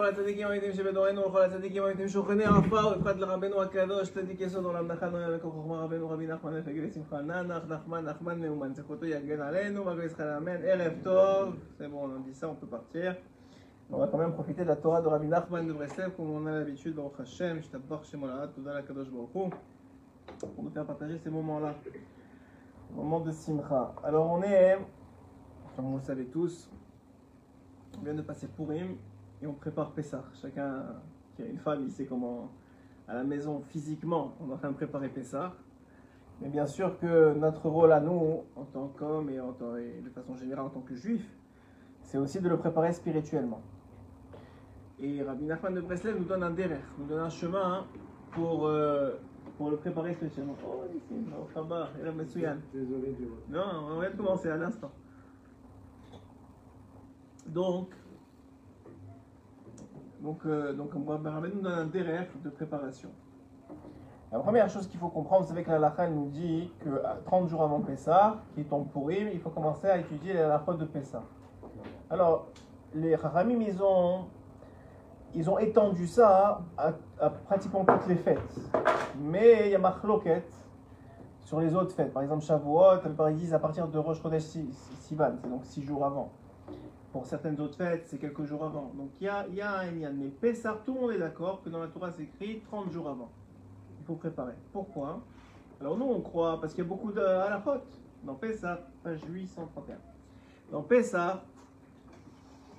הצדיקים האמיתיים שבדורנו ולכל הצדיקים האמיתיים שוכני עפר ובפרט לרבנו הקדוש צדיק יסוד עולם נחת נויה מקור חוכמה רבנו רבי נחמן לפגל שמחה נח נחמן מאומן זכותו יגן עלינו malgré Israël amen ערב טוב c'est bon on dit ça on peut partir on va quand même profiter de la Torah de Rabbi Nachman de Breslev comme on a l'habitude Baruch Hashem Shtabach Shem Olad Toda l'Akadosh Baruch Hu pour nous faire partager ces moments là moments de simcha. Alors on est comme vous le savez tous on vient de passer Purim et on prépare Pessah. Chacun qui a une femme, il sait comment, à la maison, physiquement, on est en train de préparer Pessah. Mais bien sûr que notre rôle à nous, en tant qu'hommes et de façon générale en tant que juifs, c'est aussi de le préparer spirituellement. Et Rabbi Nachman de Breslev nous donne un derech, nous donne un chemin pour le préparer spirituellement. Oh, ici, au Khabar, et la Messouyan. Désolé, non, on vient de commencer à l'instant. Donc, Rabbi nous donne un derech de préparation. La première chose qu'il faut comprendre, c'est que la halakha nous dit que 30 jours avant Pessah, qui tombe Purim, il faut commencer à étudier la halakha de Pessah. Alors, les Chachamim, ils ont étendu ça à pratiquement toutes les fêtes. Mais il y a machloket sur les autres fêtes. Par exemple, Shavuot, ils disent à partir de Rosh Chodesh Sivan, c'est donc 6 jours avant. Pour certaines autres fêtes, c'est quelques jours avant. Donc il y a un Inyan. Mais Pessah, tout le monde est d'accord que dans la Torah, c'est écrit 30 jours avant. Il faut préparer. Pourquoi? Alors nous, on croit, parce qu'il y a beaucoup de halachot. Dans Pessah, page 831. Dans Pessah,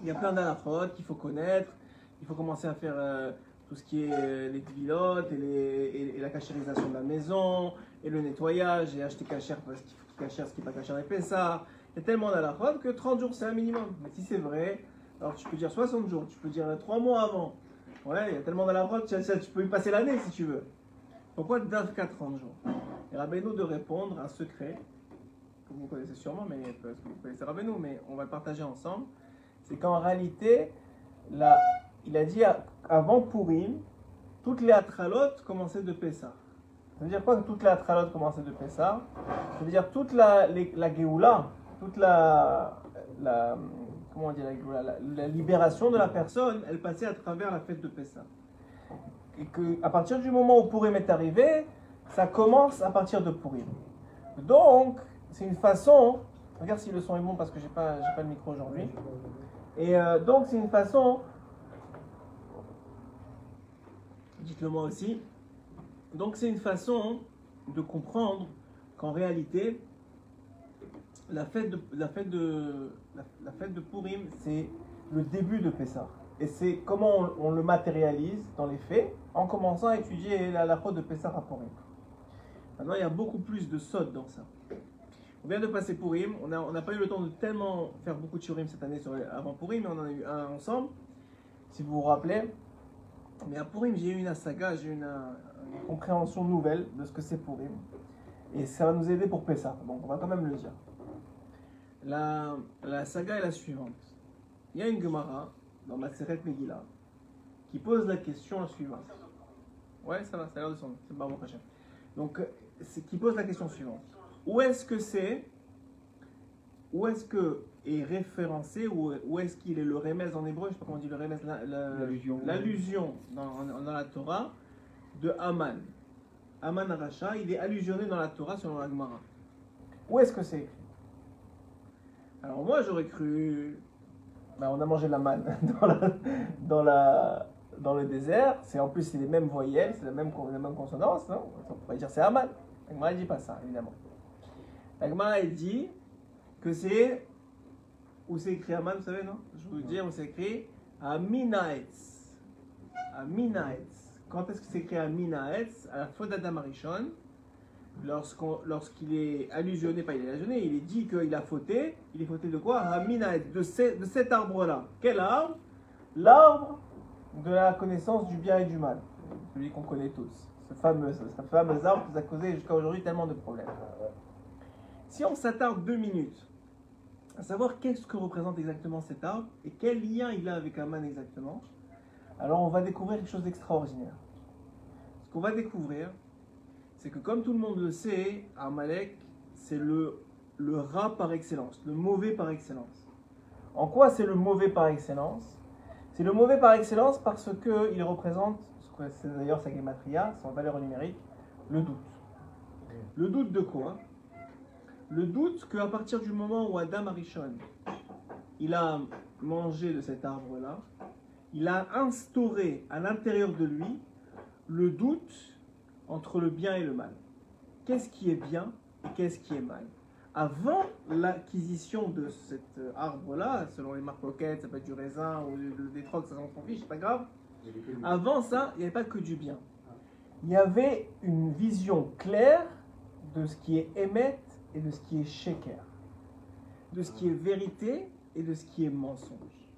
il y a plein d'halachot qu'il faut connaître. Il faut commencer à faire tout ce qui est les pilotes et la cachérisation de la maison, et le nettoyage, et acheter cachère parce qu'il faut cacher ce qui n'est pas caché avec Pessah. Il y a tellement d'halachot que 30 jours c'est un minimum. Mais si c'est vrai, alors tu peux dire 60 jours, tu peux dire 3 mois avant. Ouais, il y a tellement d'halachot, tu peux y passer l'année si tu veux. Pourquoi Davka 30 jours? Et Rabbeinu de répondre un secret, que vous connaissez sûrement, mais parce que vous connaissez Rabbeinu, mais on va le partager ensemble. C'est qu'en réalité, il a dit avant Purim, toutes les atralot commençaient de Pessah. Ça veut dire quoi que toutes les atralot commençaient de Pessah? Ça veut dire toute la Géoula, toute comment on dit la libération de la personne, elle passait à travers la fête de Pessah. Et qu'à partir du moment où Purim est arrivé, ça commence à partir de Purim. Donc, c'est une façon, regarde si le son est bon parce que j'ai pas le micro aujourd'hui. Et donc, c'est une façon, dites-le moi aussi, donc c'est une façon de comprendre qu'en réalité, la fête de Purim, c'est le début de Pessah. Et c'est comment on le matérialise dans les faits, en commençant à étudier la halakha de Pessah à Purim. Maintenant, il y a beaucoup plus de sod dans ça. On vient de passer Purim, on n'a pas eu le temps de tellement faire beaucoup de Shurim cette année avant Purim, mais on en a eu un ensemble, si vous vous rappelez. Mais à Purim, j'ai eu une saga, j'ai eu une compréhension nouvelle de ce que c'est Purim. Et ça va nous aider pour Pessah, donc on va quand même le dire. La saga est la suivante. Il y a une Gemara dans Maseret Megillah qui pose la question suivante. Ouais, ça va, ça a l'air de son. C'est Baruch Hashem. Donc, qui pose la question suivante. Où est-ce que est référencé, où est-ce qu'il est le remez en hébreu, je ne sais pas comment on dit le remez, l'allusion dans la Torah de Haman. Haman Aracha, il est allusionné dans la Torah selon la Gemara. Où est-ce que c'est écrit? Alors moi j'aurais cru, on a mangé la manne dans le désert, en plus c'est les mêmes voyelles, c'est la même consonance, non? On pourrait dire c'est Haman. La Gemara ne dit pas ça, évidemment. La Gemara elle dit que c'est, où c'est écrit Haman, vous savez, non? Je vais vous dire où c'est écrit Aminaetz. Aminaetz. Quand est-ce que c'est écrit Aminaetz? À la faute d'Adam Arishon. Lorsqu'il est allusionné, pas il est allusionné, il est dit qu'il a fauté. Il est fauté de quoi? Aminaetz, de cet arbre-là. Quel arbre? L'arbre de la connaissance du bien et du mal. Celui qu'on connaît tous. Ce fameux arbre qui nous a causé jusqu'à aujourd'hui tellement de problèmes. Si on s'attarde 2 minutes à savoir qu'est-ce que représente exactement cet arbre et quel lien il a avec Haman exactement, alors on va découvrir quelque chose d'extraordinaire. Ce qu'on va découvrir, c'est que comme tout le monde le sait, Amalek, c'est le rat par excellence, le mauvais par excellence. En quoi c'est le mauvais par excellence? C'est le mauvais par excellence parce qu'il représente, c'est d'ailleurs sa gematria, son valeur numérique, le doute. Le doute de quoi? Le doute qu'à partir du moment où Adam Arishon, il a mangé de cet arbre-là, il a instauré à l'intérieur de lui le doute entre le bien et le mal. Qu'est-ce qui est bien et qu'est-ce qui est mal? Avant l'acquisition de cet arbre-là, selon les marques loquettes, ça peut être du raisin ou des trocs, ça s'en fiche, c'est pas grave. Avant ça, il n'y avait pas que du bien. Il y avait une vision claire de ce qui est émet et de ce qui est sheker, de ce qui est vérité et de ce qui est mensonge.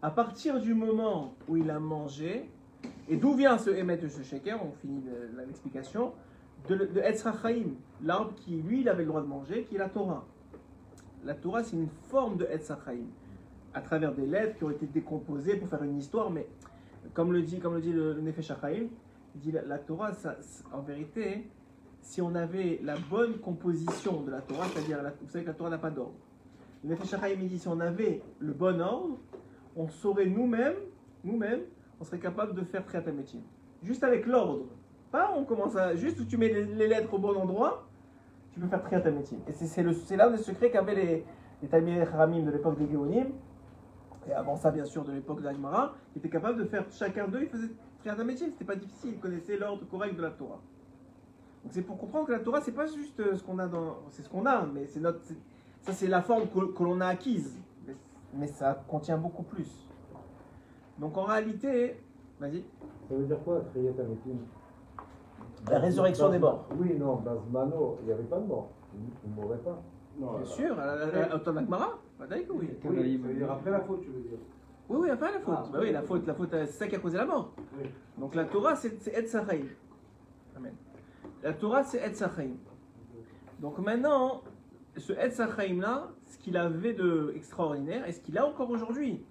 À partir du moment où il a mangé, et d'où vient ce émet et ce sheker, on finit l'explication, de Etz HaChaim, l'arbre qui, lui, il avait le droit de manger, qui est la Torah. La Torah, c'est une forme de Etz HaChaim, à travers des lettres qui ont été décomposées pour faire une histoire, mais comme le dit le Nefesh HaChaim, il dit la Torah, en vérité, si on avait la bonne composition de la Torah, c'est-à-dire, vous savez que la Torah n'a pas d'ordre. Le Nefesh HaChaim, il dit, si on avait le bon ordre, on saurait nous-mêmes, on serait capable de faire Triat HaMetim. Juste avec l'ordre. Pas on commence à... Juste où tu mets les lettres au bon endroit, tu peux faire Triat HaMetim. Et c'est là le secret qu'avaient les Talmidei Chachamim de l'époque des Géonim, et avant ça, bien sûr, de l'époque d'Agmara, qui étaient capables de faire, chacun d'eux, ils faisaient Triat HaMetim. C'était pas difficile, ils connaissaient l'ordre correct de la Torah. Donc c'est pour comprendre que la Torah, c'est pas juste ce qu'on a dans... C'est ce qu'on a, mais ça c'est la forme que l'on a acquise. Mais ça contient beaucoup plus. Donc en réalité... Vas-y. Ça veut dire quoi, Triat HaMetim? La résurrection des morts. Oui, non, dans Zmano, il n'y avait pas de mort. Ils ne mourraient pas. Non, bien sûr, au temps d'Agmara, oui. Oui, ça veut dire après la faute, tu veux dire. Oui, après la faute. Ah, bah oui, la faute, c'est ça qui a causé la mort. Oui. Donc la Torah, c'est Etz HaChaim. Amen. La Torah, c'est Etz HaChaim. Donc maintenant, ce Etz HaChaim là, ce qu'il avait de extraordinaire, et ce qu'il a encore aujourd'hui,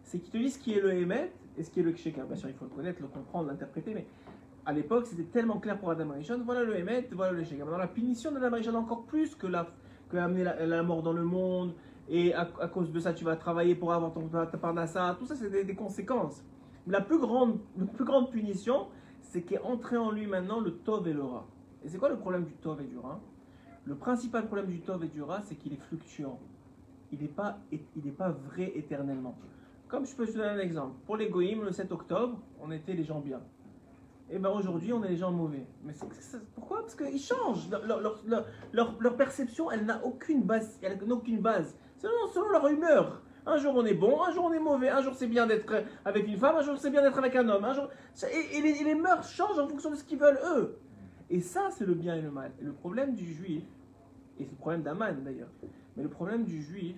c'est qu'il te dit ce qui est le Hémet et ce qui est le Ksheker. Bien sûr, il faut le connaître, le comprendre, l'interpréter, mais à l'époque, c'était tellement clair pour Adam Arishon, voilà le Hémet, voilà le Ksheker. Maintenant, la punition d'Adam Arishon, encore plus que amener la mort dans le monde, et à cause de ça, tu vas travailler pour avoir ta parnassa, tout ça, c'est des conséquences. Mais la plus grande punition, c'est qu'est entré en lui maintenant le Tov et le Ra. Et c'est quoi le problème du Tov et du Ra? Le principal problème du Tov et du Ra, c'est qu'il est fluctuant. Il n'est pas vrai éternellement. Comme je peux te donner un exemple. Pour les Goïm, le 7 octobre, on était les gens bien. Et bien aujourd'hui, on est les gens mauvais. Mais pourquoi? Parce qu'ils changent. Leur perception, elle n'a aucune base. Selon leur humeur. Un jour on est bon, un jour on est mauvais. Un jour c'est bien d'être avec une femme, un jour c'est bien d'être avec un homme. Et les mœurs changent en fonction de ce qu'ils veulent eux. Et ça, c'est le bien et le mal. Et le problème du juif, et c'est le problème d'Aman d'ailleurs, mais le problème du juif,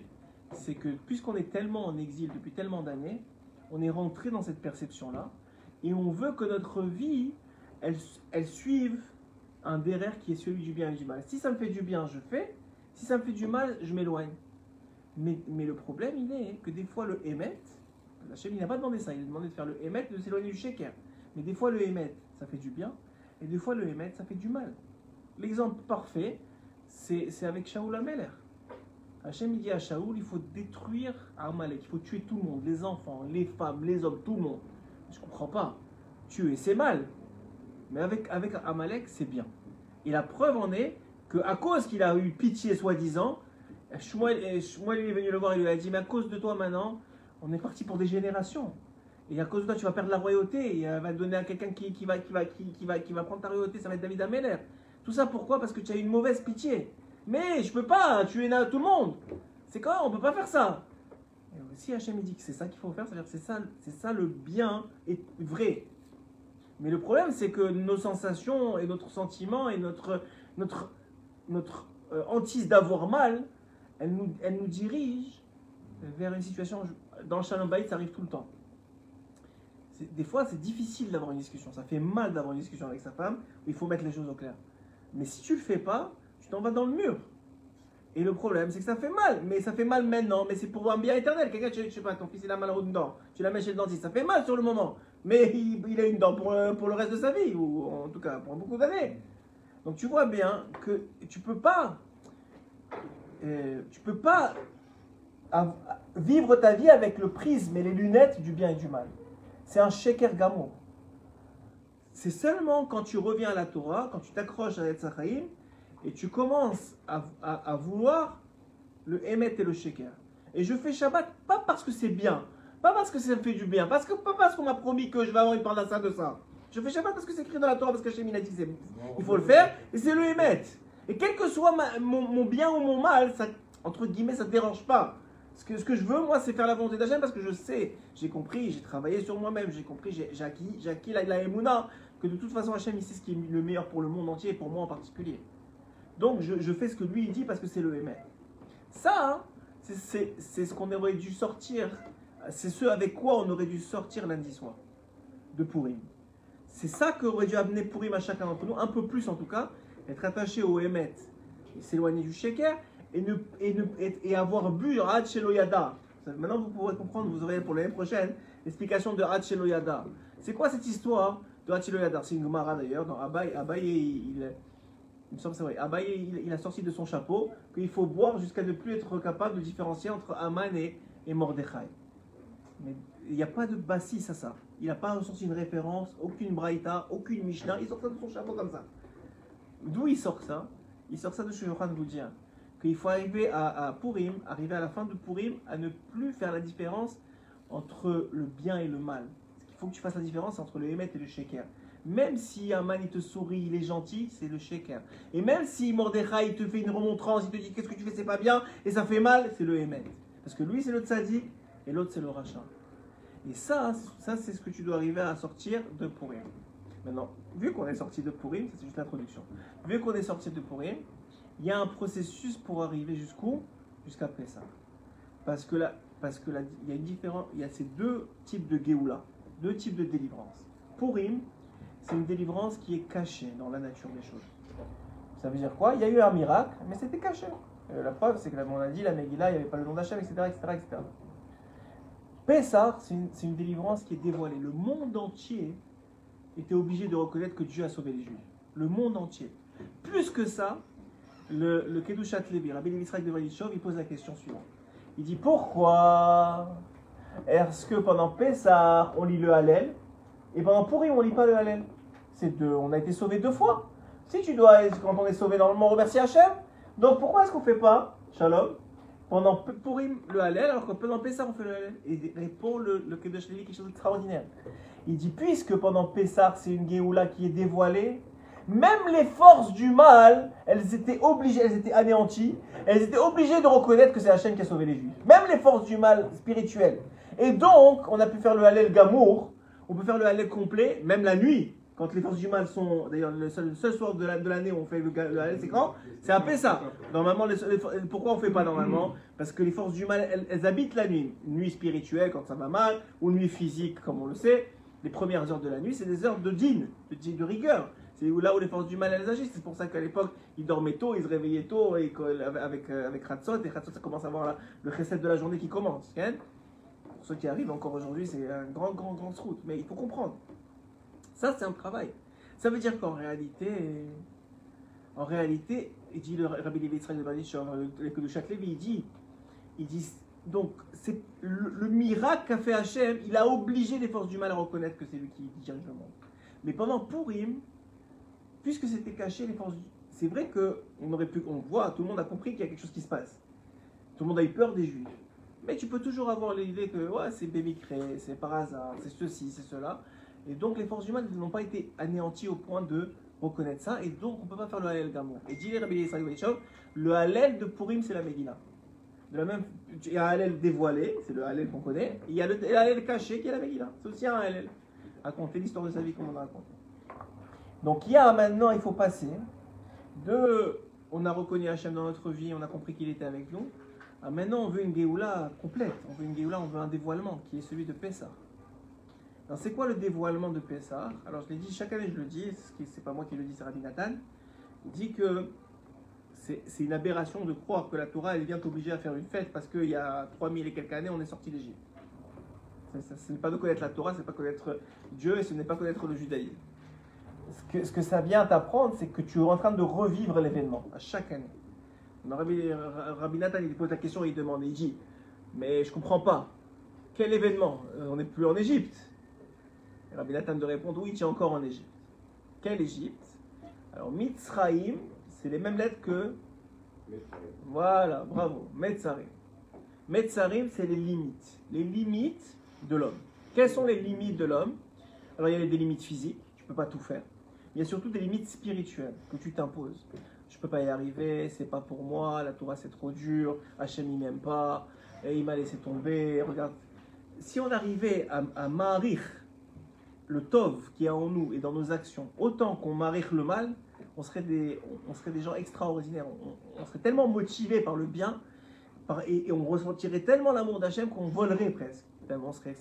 c'est que puisqu'on est tellement en exil depuis tellement d'années, on est rentré dans cette perception-là, et on veut que notre vie, elle suive un derrière qui est celui du bien et du mal. Si ça me fait du bien, je fais. Si ça me fait du mal, je m'éloigne. Mais le problème, il est que des fois, le Hémet, Hachem, il n'a pas demandé ça, il a demandé de faire le Hémet, de s'éloigner du Sheker. Mais des fois, le Hémet, ça fait du bien, et des fois, le Hémet, ça fait du mal. L'exemple parfait, c'est avec Shaoul HaMelech. Hachem, il dit à Shaoul, il faut détruire Amalek, il faut tuer tout le monde, les enfants, les femmes, les hommes, tout le monde. Je ne comprends pas. Tuer, c'est mal. Mais avec Amalek, c'est bien. Et la preuve en est qu'à cause qu'il a eu pitié, soi-disant, Shmuel est venu le voir et lui a dit, mais à cause de toi maintenant, on est parti pour des générations. Et à cause de toi, tu vas perdre la royauté. Et elle va donner à quelqu'un qui va prendre ta royauté, ça va être David Améler. Tout ça pourquoi? Parce que tu as eu une mauvaise pitié. Mais je peux pas tuer tout le monde. C'est quoi? On peut pas faire ça. Et si Hachem dit que c'est ça qu'il faut faire, c'est-à-dire que c'est ça le bien est vrai. Mais le problème, c'est que nos sensations et notre sentiment et notre hantise d'avoir mal, elle nous dirige vers une situation. Dans le Shalom Bayit, ça arrive tout le temps. Des fois, c'est difficile d'avoir une discussion. Ça fait mal d'avoir une discussion avec sa femme. Où il faut mettre les choses au clair. Mais si tu le fais pas, tu t'en vas dans le mur. Et le problème, c'est que ça fait mal. Mais ça fait mal maintenant. Mais c'est pour un bien éternel. Quelqu'un, je sais pas, ton fils, il a mal aux dents. Tu la mets chez le dentiste. Ça fait mal sur le moment. Mais il a une dent pour le reste de sa vie. Ou en tout cas, pour beaucoup d'années. Donc tu vois bien que tu peux pas vivre ta vie avec le prisme et les lunettes du bien et du mal. C'est un sheker gamour. C'est seulement quand tu reviens à la Torah, quand tu t'accroches à Etz Chaim, et tu commences à vouloir le émet et le sheker. Et je fais Shabbat pas parce que c'est bien, pas parce que ça me fait du bien, pas parce qu'on m'a promis que je vais avoir une parnassa de ça. Je fais Shabbat parce que c'est écrit dans la Torah, parce que Hachem il a dit il faut le faire, et c'est le émet. Et quel que soit mon bien ou mon mal, ça, entre guillemets, ça ne te dérange pas. Ce que je veux, moi, c'est faire la volonté d'Hachem parce que je sais, j'ai compris, j'ai travaillé sur moi-même, j'ai compris, j'ai acquis la émouna, que de toute façon, Hachem, il sait ce qui est le meilleur pour le monde entier et pour moi en particulier. Donc, je fais ce que lui, il dit parce que c'est le émet. Ça, hein, c'est ce qu'on aurait dû sortir, c'est ce avec quoi on aurait dû sortir lundi soir, de Purim. C'est ça qu'aurait dû amener Purim à chacun d'entre nous, un peu plus en tout cas, être attaché au émet, s'éloigner du sheker, et avoir bu Had Shelo Yada. Maintenant vous pourrez comprendre, vous aurez pour l'année prochaine l'explication de Had Shelo Yada. C'est quoi cette histoire de Had Shelo Yada? C'est une Gemara d'ailleurs, dans Abaye, il me semble que c'est vrai, Abaye il a sorti de son chapeau qu'il faut boire jusqu'à ne plus être capable de différencier entre Aman et Mordechai. Mais il n'y a pas de bassis à ça. Il n'a pas ressorti une référence, aucune braïta, aucune mishnah, il sort ça de son chapeau comme ça. D'où il sort ça? Il sort ça de Shulchan Bouddhien. Qu'il faut arriver à Purim, arriver à la fin de Purim, à ne plus faire la différence entre le bien et le mal. Il faut que tu fasses la différence entre le émet et le sheker. Même si un man il te sourit, il est gentil, c'est le sheker. Et même si Mordechai il te fait une remontrance, il te dit qu'est-ce que tu fais, c'est pas bien, et ça fait mal, c'est le émet. Parce que lui c'est le tzaddik, et l'autre c'est le rachat. Et ça c'est ce que tu dois arriver à sortir de Purim. Maintenant, vu qu'on est sorti de Purim, c'est juste l'introduction. Vu qu'on est sorti de Purim, il y a un processus pour arriver jusqu'où? Jusqu'à Pessah. Parce que là, il y a une différence, il y a ces deux types de Géoula, deux types de délivrance. Purim, c'est une délivrance qui est cachée dans la nature des choses. Ça veut dire quoi? Il y a eu un miracle, mais c'était caché. La preuve, c'est que on a dit la Megillah, il n'y avait pas le nom d'Hachem, etc., etc., etc. Pessah, c'est une délivrance qui est dévoilée. Le monde entier était obligé de reconnaître que Dieu a sauvé les Juifs. Le monde entier. Plus que ça, le Kedushat Levi, Rabbi Levi Yitzhak de Valichov, il pose la question suivante. Il dit pourquoi est-ce que pendant Pessah on lit le Hallel et pendant Purim on lit pas le Hallel? On a été sauvé deux fois. Si tu dois, quand on est sauvé normalement, remercier Hachem, donc pourquoi est-ce qu'on fait pas Shalom pendant Purim le Hallel alors que pendant Pessah on fait le Hallel? Et répond le Kedushat Levi quelque chose d'extraordinaire. Il dit puisque pendant Pessah c'est une Géoula qui est dévoilée, même les forces du mal, elles étaient anéanties, elles étaient obligées de reconnaître que c'est Hachem qui a sauvé les Juifs. Même les forces du mal spirituelles. Et donc, on a pu faire le Hallel Gamour, on peut faire le Hallel complet, même la nuit, quand les forces du mal sont, d'ailleurs le seul soir de l'année où on fait le Hallel, c'est quand? C'est à Pessah. Normalement, pourquoi on ne fait pas normalement? Parce que les forces du mal, elles habitent la nuit. Nuit spirituelle quand ça va mal, ou nuit physique comme on le sait. Les premières heures de la nuit, c'est des heures de din, de rigueur. C'est là où les forces du mal elles agissent. C'est pour ça qu'à l'époque, ils dormaient tôt, ils se réveillaient tôt et avec Hatzot. Et Hatzot, ça commence à avoir le chesed de la journée qui commence. Hein? Pour ceux qui arrivent encore aujourd'hui, c'est un grand route. Mais il faut comprendre. Ça, c'est un travail. Ça veut dire qu'en réalité, il dit le Rabbi Levi Yitzhak de Balichov, le Kedushat Levi, il dit donc c'est le miracle qu'a fait Hachem, il a obligé les forces du mal à reconnaître que c'est lui qui dirige le monde. Mais pendant Purim, puisque c'était caché, les forces c'est vrai qu'on voit, tout le monde a compris qu'il y a quelque chose qui se passe. Tout le monde a eu peur des Juifs. Mais tu peux toujours avoir l'idée que ouais, c'est bémicré, c'est par hasard, c'est ceci, c'est cela. Et donc les forces du mal n'ont pas été anéanties au point de reconnaître ça. Et donc on ne peut pas faire le Hallel Gamour. Et dit Rabbi Yitzhak Balichov, le Hallel de Purim c'est la Megillah. Il y a un Hallel dévoilé, c'est le Hallel qu'on connaît. Et il y a le Hallel caché qui est la Megillah. C'est aussi un Hallel. Raconter l'histoire de sa vie comme on a raconté. Donc maintenant, il faut passer on a reconnu Hachem dans notre vie, on a compris qu'il était avec nous. Maintenant, on veut une Géoula complète. On veut un dévoilement qui est celui de Pessah. Alors, c'est quoi le dévoilement de Pessah? Alors, je l'ai dit, chaque année je le dis, c'est pas moi qui le dis, c'est Rabbi Nathan. Il dit que c'est une aberration de croire que la Torah, elle vient t'obliger à faire une fête parce qu'il y a 3000 et quelques années, on est sorti d'Égypte. Ce n'est pas de connaître la Torah, ce n'est pas connaître Dieu et ce n'est pas connaître le judaïsme. Ce que ça vient t'apprendre, c'est que tu es en train de revivre l'événement à chaque année. Rabbi Nathan, il pose la question, il demande, il dit Mais je ne comprends pas. Quel événement? On n'est plus en Égypte. Et Rabbi Nathan de répondre, oui, tu es encore en Égypte. Quelle Égypte? Alors, Mitzraïm, c'est les mêmes lettres que... Voilà, bravo, Metzarim. Metzarim, c'est les limites de l'homme. Quelles sont les limites de l'homme? Alors, il y a des limites physiques, tu ne peux pas tout faire. Il y a surtout des limites spirituelles que tu t'imposes. Je ne peux pas y arriver, c'est pas pour moi, la Torah c'est trop dur, Hachem il m'aime pas, et il m'a laissé tomber. Regarde, si on arrivait à marir le tov qui est en nous et dans nos actions, autant qu'on marie le mal, on serait des gens extraordinaires. On serait tellement motivés par le bien et on ressentirait tellement l'amour d'Hachem qu'on volerait presque. Tellement on serait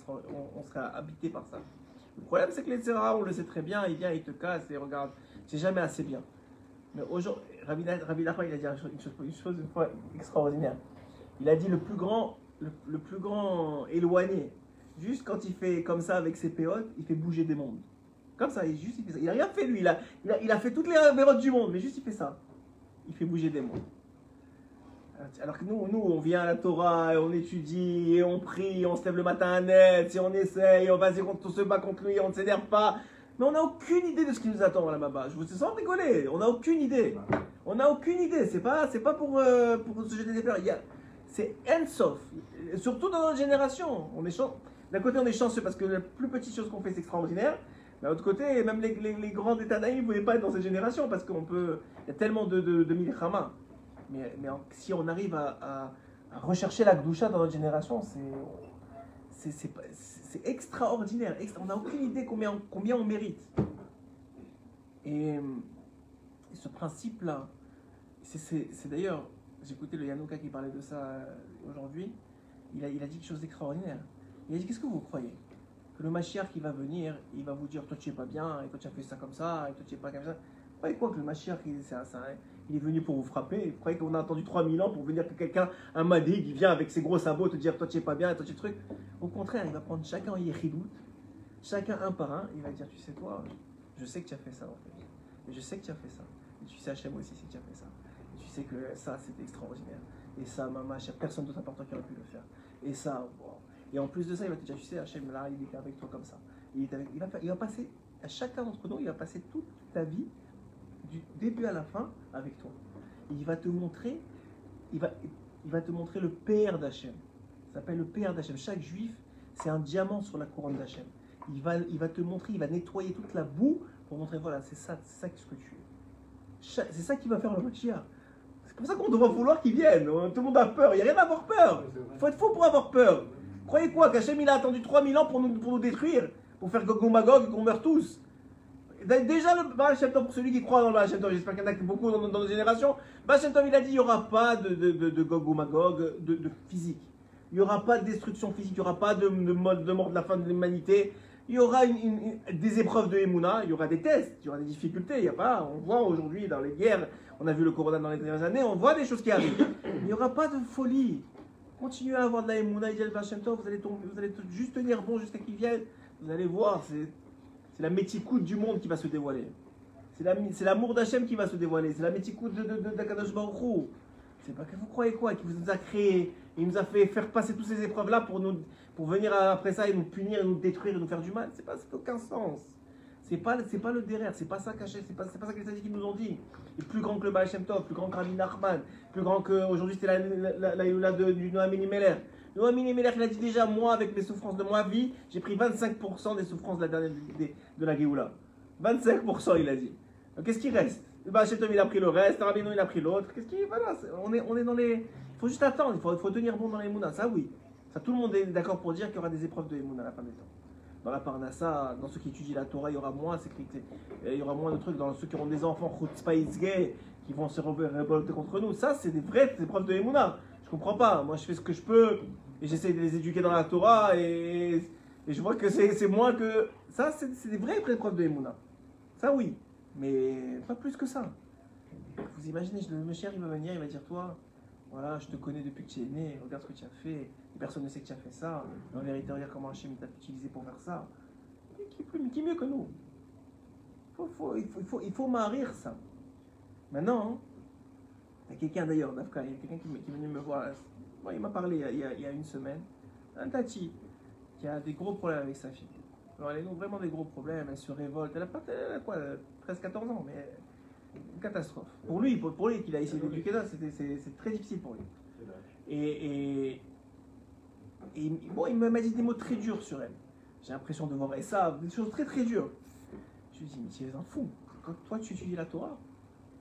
habité par ça. Le problème, c'est que les Tzera, on le sait très bien, il vient, il te casse et regarde, c'est jamais assez bien. Mais aujourd'hui, Rabbi Nachman, il a dit une chose une fois extraordinaire. Il a dit le plus grand éloigné, juste quand il fait comme ça avec ses péotes, il fait bouger des mondes. Comme ça, il fait ça. Il n'a rien fait lui, il a fait toutes les péotes du monde, mais juste il fait ça. Il fait bouger des mondes. Alors que nous, on vient à la Torah, et on étudie, et on prie, on se lève le matin à net, et on essaye, on se bat contre lui, on ne s'énerve pas. Mais on n'a aucune idée de ce qui nous attend là-bas. Je vous sens rigoler, on n'a aucune idée. On n'a aucune idée, c'est pas pour se jeter des fleurs. C'est end-soft, surtout dans notre génération. D'un côté, on est chanceux parce que la plus petite chose qu'on fait, c'est extraordinaire. Mais de l'autre côté, même les grands états naïfs ne voulaient pas être dans cette génération parce qu'il y a tellement de milchama. Mais si on arrive à rechercher la Gdusha dans notre génération, c'est extraordinaire. On n'a aucune idée combien on mérite. Et ce principe-là, c'est d'ailleurs, j'écoutais le Yanouka qui parlait de ça aujourd'hui, il a dit quelque chose d'extraordinaire. Il a dit, qu'est-ce que vous croyez? Que le Mashiach qui va venir, il va vous dire, toi tu es pas bien, et toi tu as fait ça comme ça, et toi tu es pas comme ça. Vous croyez quoi que le Mashiach, il est venu pour vous frapper? Vous croyez qu'on a attendu 3000 ans pour venir que quelqu'un, un Madig, qui vient avec ses gros sabots te dire, toi tu es pas bien, et toi tu es truc? Au contraire, il va prendre chacun en yéchidout, chacun un par un, il va dire, tu sais toi, je sais que tu as fait ça en fait. Et je sais que tu as fait ça. Et tu sais Hachem aussi si tu as fait ça. Et tu sais que ça c'était extraordinaire. Et ça, maman, personne d'autre important qui aurait pu le faire. Et ça, wow. Et en plus de ça, il va te dire, tu sais, Hachem, là, il était avec toi comme ça. Il va passer, à chacun d'entre nous, il va passer toute ta vie, du début à la fin, avec toi. Et il va te montrer, il va te montrer le Père d'Hachem. Ça s'appelle le Père d'Hachem. Chaque juif, c'est un diamant sur la couronne d'Hachem. Il va te montrer, il va nettoyer toute la boue pour montrer, voilà, c'est ça ce que tu es. C'est ça qui va faire le Mashiach. C'est pour ça qu'on doit vouloir qu'il vienne. Tout le monde a peur. Il n'y a rien à avoir peur. Il faut être faux pour avoir peur. Croyez quoi? Qu'Hachem il a attendu 3000 ans pour nous détruire, pour faire Gog Magog et qu'on meurt tous. Déjà, le Baal Shem Tov, pour celui qui croit dans le Baal Shem Tov, j'espère qu'il y en a beaucoup dans nos générations, Baal Shem Tov il a dit il n'y aura pas de Gog Magog, de physique. Il n'y aura pas de destruction physique, il n'y aura pas de mort de la fin de l'humanité. Il y aura des épreuves de Emouna, il y aura des tests, il y aura des difficultés. Il y a pas, on voit aujourd'hui dans les guerres, on a vu le Corona dans les dernières années, on voit des choses qui arrivent. Il n'y aura pas de folie. Continuez à avoir de la Emouna, il dit le Baal Shem Tov, vous allez juste tenir bon jusqu'à qu'il vienne. Vous allez voir, c'est la métikoute du monde qui va se dévoiler. C'est l'amour d'Hachem qui va se dévoiler. C'est la métikoute d'Akadosh Baruch Hu. C'est pas que vous croyez quoi, qui vous a créé, il nous a fait faire passer toutes ces épreuves-là pour venir après ça et nous punir, et nous détruire, et nous faire du mal. Ça n'a aucun sens. C'est pas le derrière, c'est pas ça caché, c'est pas ça que les sadiques nous ont dit. Il est plus grand que le Baal Shem Tov, plus grand que Rabbi Nachman, plus grand que aujourd'hui c'était la Youla du Noam Elimelech. Noam Elimelech il a dit déjà, moi avec mes souffrances de ma vie, j'ai pris 25% des souffrances de la Géoula. 25% il a dit. Donc qu'est-ce qui reste? Le Baal Shem Tov il a pris le reste, Rabbi il a pris l'autre. Voilà, on est dans les. Il faut juste attendre, il faut tenir bon dans les Emouna, ça oui. Ça tout le monde est d'accord pour dire qu'il y aura des épreuves de Emouna à la fin des temps. Dans la Parnassa, dans ceux qui étudient la Torah, il y aura moins de sécurité. Il y aura moins de trucs. Dans ceux qui auront des enfants, Chutzpah-Itzgeh, qui vont se révolter contre nous. Ça, c'est des vraies épreuves de Emouna. Je comprends pas. Moi, je fais ce que je peux et j'essaie de les éduquer dans la Torah et je vois que c'est moins que. Ça, c'est des vraies épreuves de Emouna. Ça, oui. Mais pas plus que ça. Vous imaginez, le Mashiach, il va venir, il va dire, toi, voilà, je te connais depuis que tu es né, regarde ce que tu as fait. Personne ne sait que tu as fait ça. En vérité, regarde comment Hachem t'a utilisé pour faire ça. Qui est mieux que nous? Il faut marir ça. Maintenant, il y a quelqu'un d'ailleurs, Nafka, il y a quelqu'un qui est venu me voir Bon, il m'a parlé il y a une semaine. Un tati qui a des gros problèmes avec sa fille. Alors, elle a vraiment des gros problèmes, elle se révolte. Elle a quoi, 13-14 ans, mais une catastrophe. Pour lui qu'il a essayé d'éduquer ça, c'est très difficile pour lui. Et bon, il m'a dit des mots très durs sur elle. J'ai l'impression de voir ça, des choses très très dures. Je lui dis, mais tu es un fou. Quand toi tu étudies la Torah,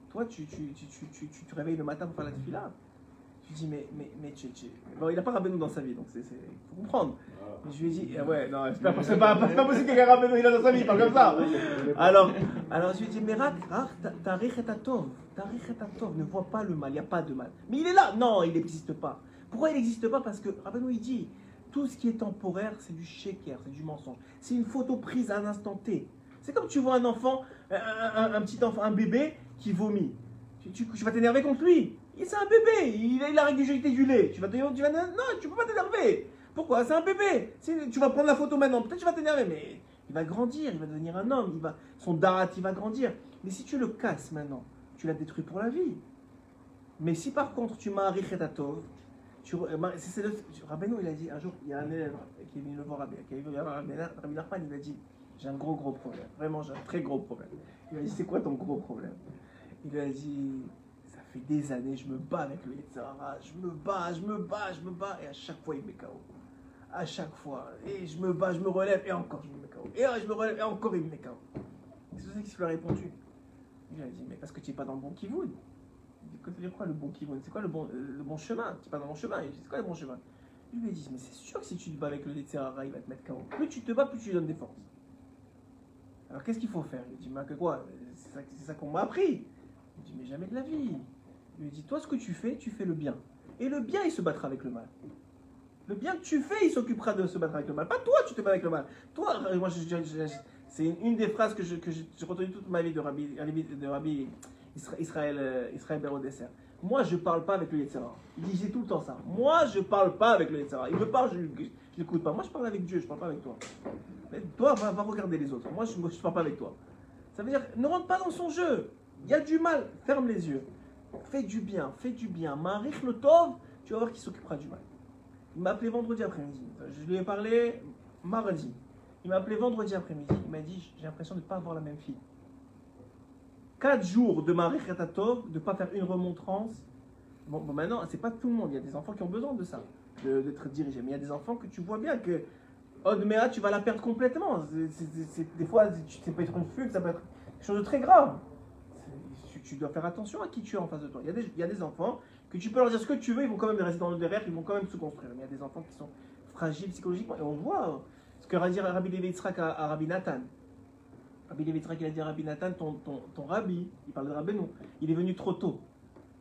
toi tu te réveilles le matin pour faire la tefila. Je lui dis, mais bon, il n'a pas Rabbeinu dans sa vie, donc il faut comprendre. Mais je lui ai dit, ouais, non, c'est pas possible qu'il y ait Rabbeinu il a dans sa vie, il parle comme ça. Alors je lui ai dit, mais Tarich et Atov, ne vois pas le mal, il n'y a pas de mal. Mais il est là, non, il n'existe pas. Pourquoi il n'existe pas? Parce que Rabbeinu il dit, tout ce qui est temporaire, c'est du sheker, c'est du mensonge. C'est une photo prise à un instant T. C'est comme tu vois un enfant, un petit enfant, un bébé qui vomit. Tu vas t'énerver contre lui. C'est un bébé, il a régurgité du lait. Non, tu peux pas t'énerver. Pourquoi? C'est un bébé. Tu vas prendre la photo maintenant, peut-être tu vas t'énerver, mais il va grandir, il va devenir un homme, son darat, il va grandir. Mais si tu le casses maintenant, tu l'as détruit pour la vie. Mais si par contre tu m'as Richetatov, Rabbeinu, il a dit, un jour, il y a un élève qui est venu le voir Rabbi Nachman, il a dit, j'ai un gros problème, vraiment j'ai un très gros problème. Il a dit, c'est quoi ton gros problème? Il a dit, ça fait des années, je me bats avec le Yetzer Hara, je me bats, et à chaque fois il me met KO. À chaque fois, et je me bats, je me relève, et encore je me mets KO. Et je me relève, et encore il me met KO. C'est ça qu'il lui a répondu. Il a dit, mais parce que tu n'es pas dans le bon kivoun. Ça veut dire quoi le bon kivoun? C'est quoi le bon chemin? Tu n'es pas dans mon chemin. C'est quoi le bon chemin? Je lui ai dit, mais c'est sûr que si tu te bats avec le Yetzer Hara, il va te mettre KO. Plus tu te bats, plus tu lui donnes des forces. Alors qu'est-ce qu'il faut faire? Il dit, mais que quoi? C'est ça qu'on m'a appris. Il dit, mais jamais de la vie. Il lui dit, toi ce que tu fais le bien. Et le bien, il se battra avec le mal. Le bien que tu fais, il s'occupera de se battre avec le mal. Pas toi, tu te bats avec le mal. Toi, moi, c'est une des phrases que j'ai retenues toute ma vie de Rabbi Israël Berodesser. Moi, je ne parle pas avec le Yetzer Hara. Il disait tout le temps ça. Moi, je ne parle pas avec le Yetzer Hara. Il me parle, je ne l'écoute pas. Moi, je parle avec Dieu, je ne parle pas avec toi. Mais toi, va regarder les autres. Moi, je ne parle pas avec toi. Ça veut dire, ne rentre pas dans son jeu. Il y a du mal, ferme les yeux. Fais du bien. Marich le Tov, tu vas voir qu'il s'occupera du mal. Il m'a appelé vendredi après-midi. Je lui ai parlé mardi. Il m'a appelé vendredi après-midi. Il m'a dit, j'ai l'impression de ne pas avoir la même fille. 4 jours de Marich et Tov, de ne pas faire une remontrance. Bon, maintenant, c'est pas tout le monde. Il y a des enfants qui ont besoin de ça, d'être dirigés. Mais il y a des enfants que tu vois bien que Odmea, tu vas la perdre complètement. Des fois, ça peut être une fugue, ça peut être quelque chose de très grave. Tu dois faire attention à qui tu as en face de toi. Il y a des enfants que tu peux leur dire ce que tu veux, ils vont quand même rester dans le derrière, ils vont quand même se construire. Mais il y a des enfants qui sont fragiles psychologiquement. Et on voit ce que va dire Rabbi Levi Yitzhak à Rabbi Nathan. Rabbi Levi Yitzhak, il a dit à Rabbi Nathan, ton rabbi, il parle de Rabbeinu, il est venu trop tôt.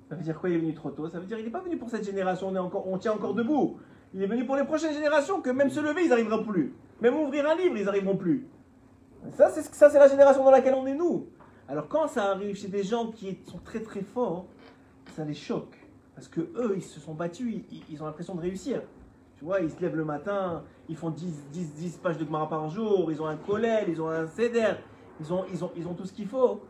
Ça veut dire quoi, il est venu trop tôt? Ça veut dire qu'il n'est pas venu pour cette génération, on tient encore debout. Il est venu pour les prochaines générations, que même se lever, ils n'arriveront plus. Même ouvrir un livre, ils n'arriveront plus. Ça, c'est la génération dans laquelle on est, nous. Alors quand ça arrive chez des gens qui sont très très forts, ça les choque. Parce que eux, ils se sont battus, ils ont l'impression de réussir. Tu vois, ils se lèvent le matin, ils font 10 pages de Gemara par jour, ils ont un kollel, ils ont un seder, ils ont tout ce qu'il faut.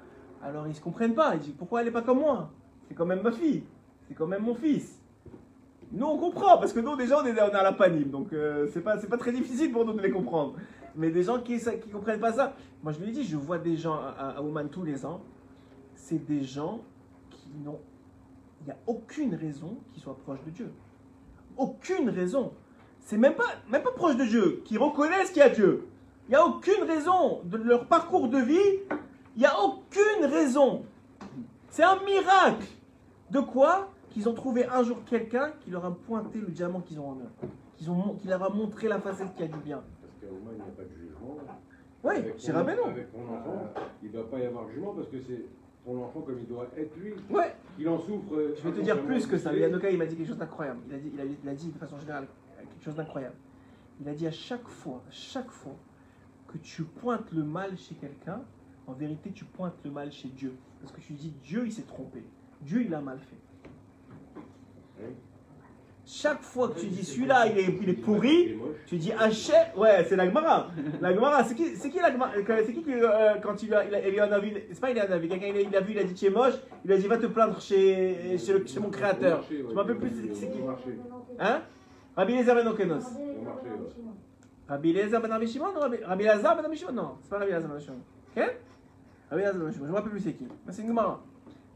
Alors ils ne se comprennent pas, ils disent, pourquoi elle n'est pas comme moi? C'est quand même ma fille, c'est quand même mon fils. Nous on comprend, parce que nous déjà on est à la panime, donc c'est pas très difficile pour nous de les comprendre. Mais des gens qui ne comprennent pas ça, moi je lui ai dit, je vois des gens à Ouman tous les ans, c'est des gens qui n'ont, il n'y a aucune raison qu'ils soient proches de Dieu. Aucune raison. C'est même pas proche de Dieu, qui reconnaissent qu'il y a Dieu. Il n'y a aucune raison de leur parcours de vie, il n'y a aucune raison. C'est un miracle. De quoi? Qu'ils ont trouvé un jour quelqu'un qui leur a pointé le diamant qu'ils ont en eux. Qui leur a montré la facette qui a du bien. Parce qu'à Ouman, il n'y a pas de jugement. Oui, c'est Rabbeinu. Avec ton enfant, il ne doit pas y avoir de jugement parce que c'est ton enfant comme il doit être lui. Ouais. Il en souffre. Je vais te dire plus que ça. Yanoka, il m'a dit quelque chose d'incroyable. Il a dit de façon générale quelque chose d'incroyable. Il a dit à chaque fois que tu pointes le mal chez quelqu'un, en vérité, tu pointes le mal chez Dieu. Parce que tu dis, Dieu, il s'est trompé. Dieu, il a mal fait. Oui. Chaque fois que tu dis celui-là, il est pourri, tu dis Hachet. Ouais, c'est la Gemara. La Gemara, c'est qui la Gemara? C'est qui quand il en a vu, c'est pas il en a vu, quelqu'un il a vu, il a dit tu es moche, il a dit va te plaindre chez mon créateur. Je me rappelle plus c'est qui. Hein? Rabbi Eliezer ben Okenos. Rabbi Eliezer ben Rabbi Shimon ou Rabbi Elazar ben Rabbi Shimon? Non, c'est pas Rabbi Elazar ben Rabbi Shimon. Ok? Rabbi Elazar ben Rabbi Shimon, je me rappelle plus c'est qui. Mais c'est une Gemara.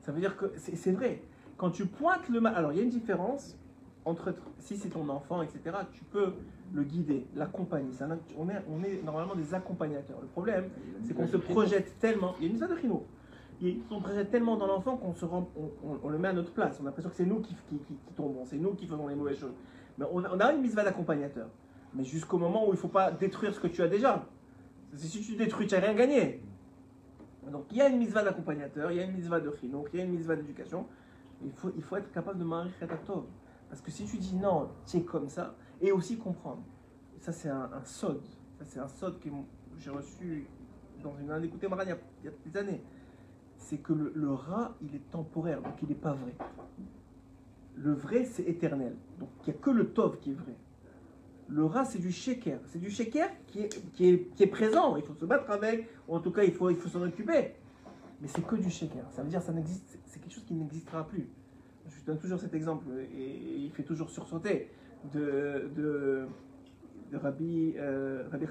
Ça veut dire que c'est vrai. Quand tu pointes le mal, alors il y a une différence entre si c'est ton enfant, etc. Tu peux le guider, l'accompagner. On est normalement des accompagnateurs. Le problème, c'est qu'on se projette tellement. Il y a une histoire de Chino. On se projette tellement dans l'enfant qu'on le met à notre place. On a l'impression que c'est nous qui tombons, c'est nous qui faisons les mauvaises choses. Mais on a une misva d'accompagnateur. Mais jusqu'au moment où il ne faut pas détruire ce que tu as déjà. Si tu détruis, tu n'as rien gagné. Donc il y a une misva d'accompagnateur, il y a une misva de Chino, il y a une misva d'éducation. Il faut être capable de marier Tov. Parce que si tu dis non, tu es comme ça, et aussi comprendre. Ça, c'est un sod. Ça, c'est un sod que j'ai reçu dans un écouté Maran il y a des années. C'est que le rat, il est temporaire, donc il n'est pas vrai. Le vrai, c'est éternel. Donc il n'y a que le Tov qui est vrai. Le rat, c'est du sheker. C'est du sheker qui est présent. Il faut se battre avec, ou en tout cas, il faut s'en occuper. Mais c'est que du sheker. Ça veut dire que c'est quelque chose qui n'existera plus. Je donne toujours cet exemple, et il fait toujours sursauter, de Rabbi